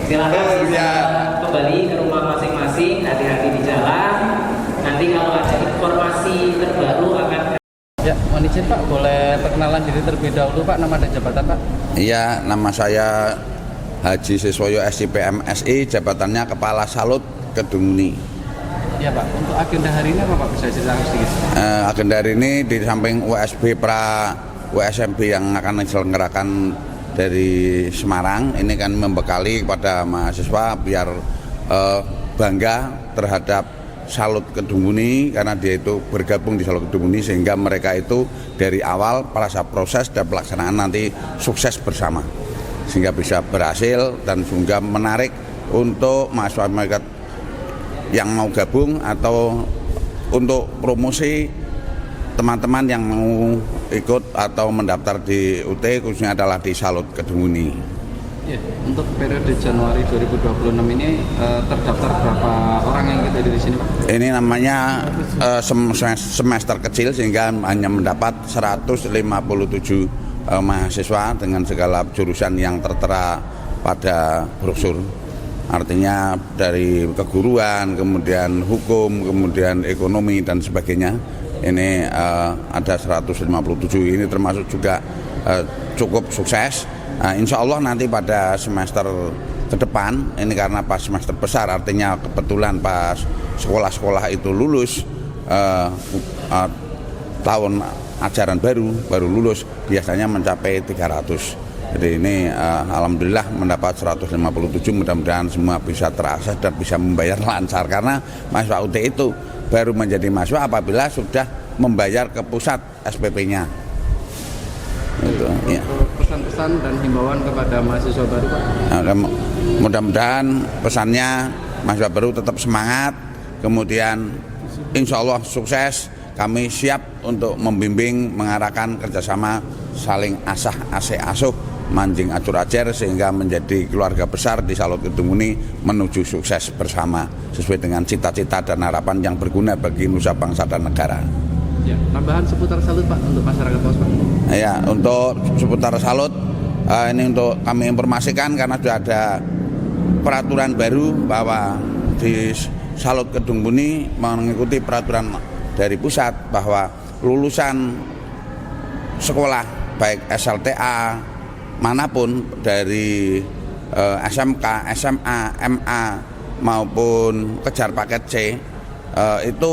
Silakan bisa kembali ke rumah masing-masing. Hati-hati di jalan. Nanti kalau ada informasi terbaru akan. Ya, mohon izin Pak, boleh perkenalan diri terlebih dahulu Pak, nama dan jabatan Pak. Iya, nama saya Haji Siswoyo SIPM SI, jabatannya Kepala Salut Kedunguni. Ya Pak, untuk agenda hari ini apa Pak, bisa ceritakan sedikit? Agenda hari ini di samping USB pra USMB yang akan diselenggarakan dari Semarang, ini kan membekali kepada mahasiswa biar bangga terhadap Salut Kedunguni karena dia itu bergabung di Salut Kedunguni sehingga mereka itu dari awal pada proses dan pelaksanaan nanti sukses bersama sehingga bisa berhasil dan juga menarik untuk mahasiswa mereka yang mau gabung atau untuk promosi teman-teman yang mau ikut atau mendaftar di UT khususnya adalah di Salut Kedunguni. Ya, untuk periode Januari 2026 ini terdaftar berapa orang yang ikut di sini Pak? Ini namanya semester kecil sehingga hanya mendapat 157 mahasiswa dengan segala jurusan yang tertera pada brosur. Artinya dari keguruan, kemudian hukum, kemudian ekonomi dan sebagainya. Ini ada 157. Ini termasuk juga cukup sukses. Insya Allah nanti pada semester ke depan, ini karena pas semester besar, artinya kebetulan pas sekolah-sekolah itu lulus tahun ajaran baru lulus biasanya mencapai 300. Jadi ini alhamdulillah mendapat 157, mudah-mudahan semua bisa terakses dan bisa membayar lancar karena mahasiswa UT itu baru menjadi mahasiswa apabila sudah membayar ke pusat SPP-nya. Itu, ya. Pesan-pesan dan himbauan kepada mahasiswa baru Pak? Mudah-mudahan pesannya mahasiswa baru tetap semangat, kemudian insya Allah sukses. Kami siap untuk membimbing, mengarahkan kerjasama, saling asah, asuh, mancing atur ajar sehingga menjadi keluarga besar di Salut Kedunguni menuju sukses bersama sesuai dengan cita-cita dan harapan yang berguna bagi nusa bangsa dan negara. Ya, tambahan seputar Salut Pak untuk masyarakat luas Pak. Ya, untuk seputar Salut ini untuk kami informasikan karena sudah ada peraturan baru bahwa di Salut Kedunguni mengikuti peraturan dari pusat bahwa lulusan sekolah baik SLTA manapun dari SMK, SMA, MA maupun kejar paket C itu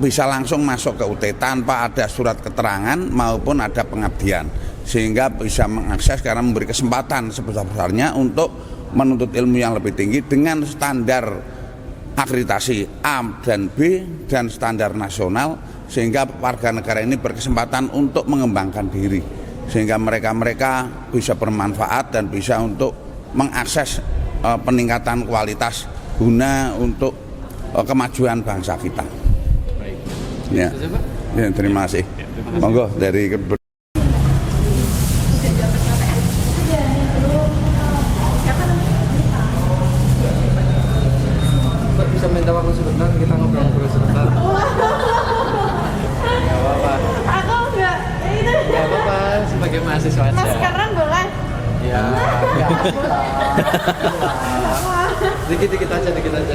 bisa langsung masuk ke UT tanpa ada surat keterangan maupun ada pengabdian sehingga bisa mengakses karena memberi kesempatan sebesar-besarnya untuk menuntut ilmu yang lebih tinggi dengan standar akreditasi A dan B dan standar nasional sehingga warga negara ini berkesempatan untuk mengembangkan diri sehingga mereka bisa bermanfaat dan bisa untuk mengakses peningkatan kualitas guna untuk kemajuan bangsa kita. Baik. Ya. Ya, terima kasih. Monggo dari Pak, bisa minta waktu sebentar, kita ngobrol-ngobrol sebentar. Gak apa-apa. Aku enggak, itu. Gak apa-apa, sebagai mahasiswa aja. Maskeran boleh? Ya, dikit-dikit aja.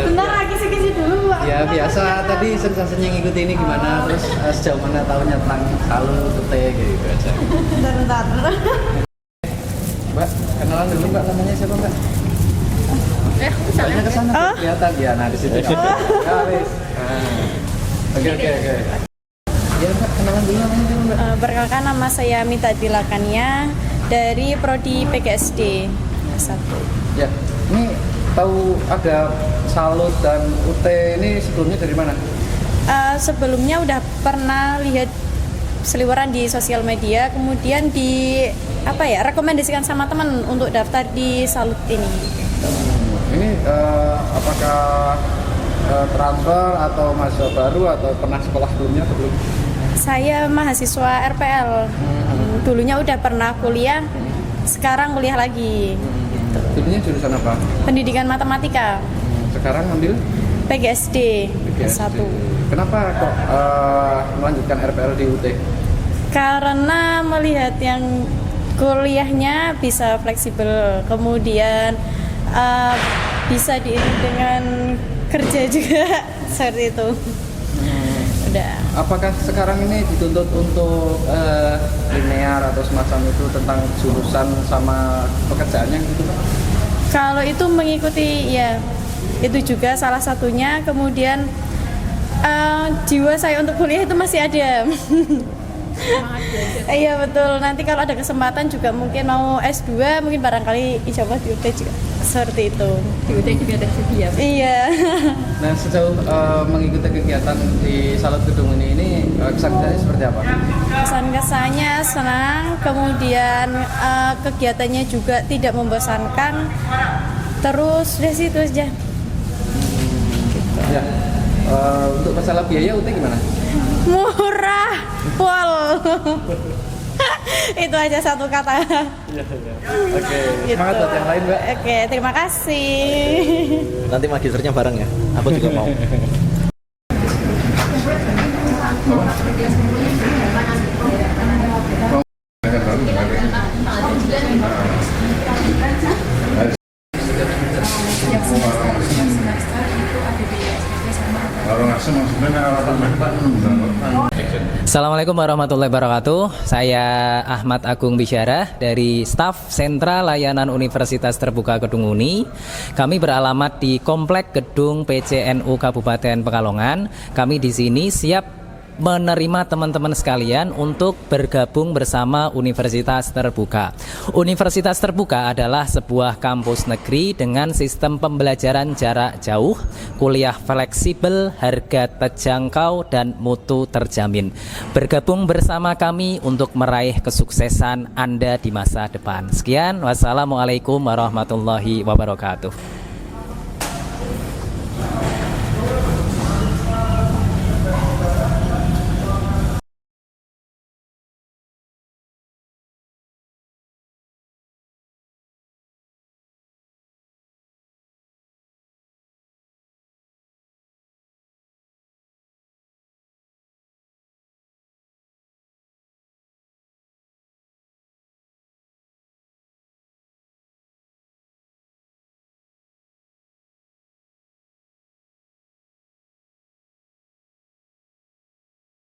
Bentar, kisi-kisi dulu. Ya biasa, tadi sensasinya ngikuti ini gimana, terus sejauh mana tahunya tentang Salut, UT, gitu aja. Bentar. Mbak, kenalan dulu Mbak, namanya siapa Mbak? Mbaknya kesana, kelihatan ya, nah di situ. Ya, wis. Oke. Ya Mbak, kenalan dulu namanya siapa Mbak? Perkenalkan, nama saya Mita Dilakania dari Prodi PGSD 1. Ya, ini tahu ada Salut dan UT ini sebelumnya dari mana? Sebelumnya udah pernah lihat seliweran di sosial media, kemudian rekomendasikan sama teman untuk daftar di Salut ini. Ini apakah transfer atau mahasiswa baru atau pernah sekolah sebelumnya atau belum? Saya mahasiswa RPL. Dulunya udah pernah kuliah, sekarang kuliah lagi. Gitu. Dulunya jurusan apa? Pendidikan matematika. Sekarang ambil PGSD. PGSD. 1. Kenapa kok melanjutkan RPL di UT? Karena melihat yang kuliahnya bisa fleksibel, kemudian bisa diiringi dengan kerja juga seperti itu. Udah. Apakah sekarang ini dituntut untuk linear atau semacam itu tentang jurusan sama pekerjaannya gitu Pak? Kalau itu mengikuti ya itu juga salah satunya. Kemudian jiwa saya untuk kuliah itu masih ada. Iya betul. Nanti kalau ada kesempatan juga mungkin mau S2, mungkin barangkali ijazah di UT juga seperti itu. Di UT juga ada ya? Iya. Nah sejauh mengikuti kegiatan di Salut Gedung ini kesan-kesannya seperti apa? Kesan-kesannya senang, kemudian kegiatannya juga tidak membosankan. Terus dari situ aja. Gitu. Ya. Untuk masalah biaya UT gimana? Murah, pol. Itu aja satu kata. Oke. Gitu. Semangat buat yang lain, Mbak. Oke, terima kasih. Nanti magisternya bareng ya. Aku juga mau. Assalamualaikum warahmatullahi wabarakatuh. Saya Ahmad Agung Bisyarah dari staf Sentra Layanan Universitas Terbuka Kedung Uni. Kami beralamat di Komplek Gedung PCNU Kabupaten Pekalongan. Kami di sini siap menerima teman-teman sekalian untuk bergabung bersama Universitas Terbuka. Universitas Terbuka adalah sebuah kampus negeri dengan sistem pembelajaran jarak jauh, kuliah fleksibel, harga terjangkau, dan mutu terjamin. Bergabung bersama kami untuk meraih kesuksesan Anda di masa depan. Sekian, wassalamualaikum warahmatullahi wabarakatuh.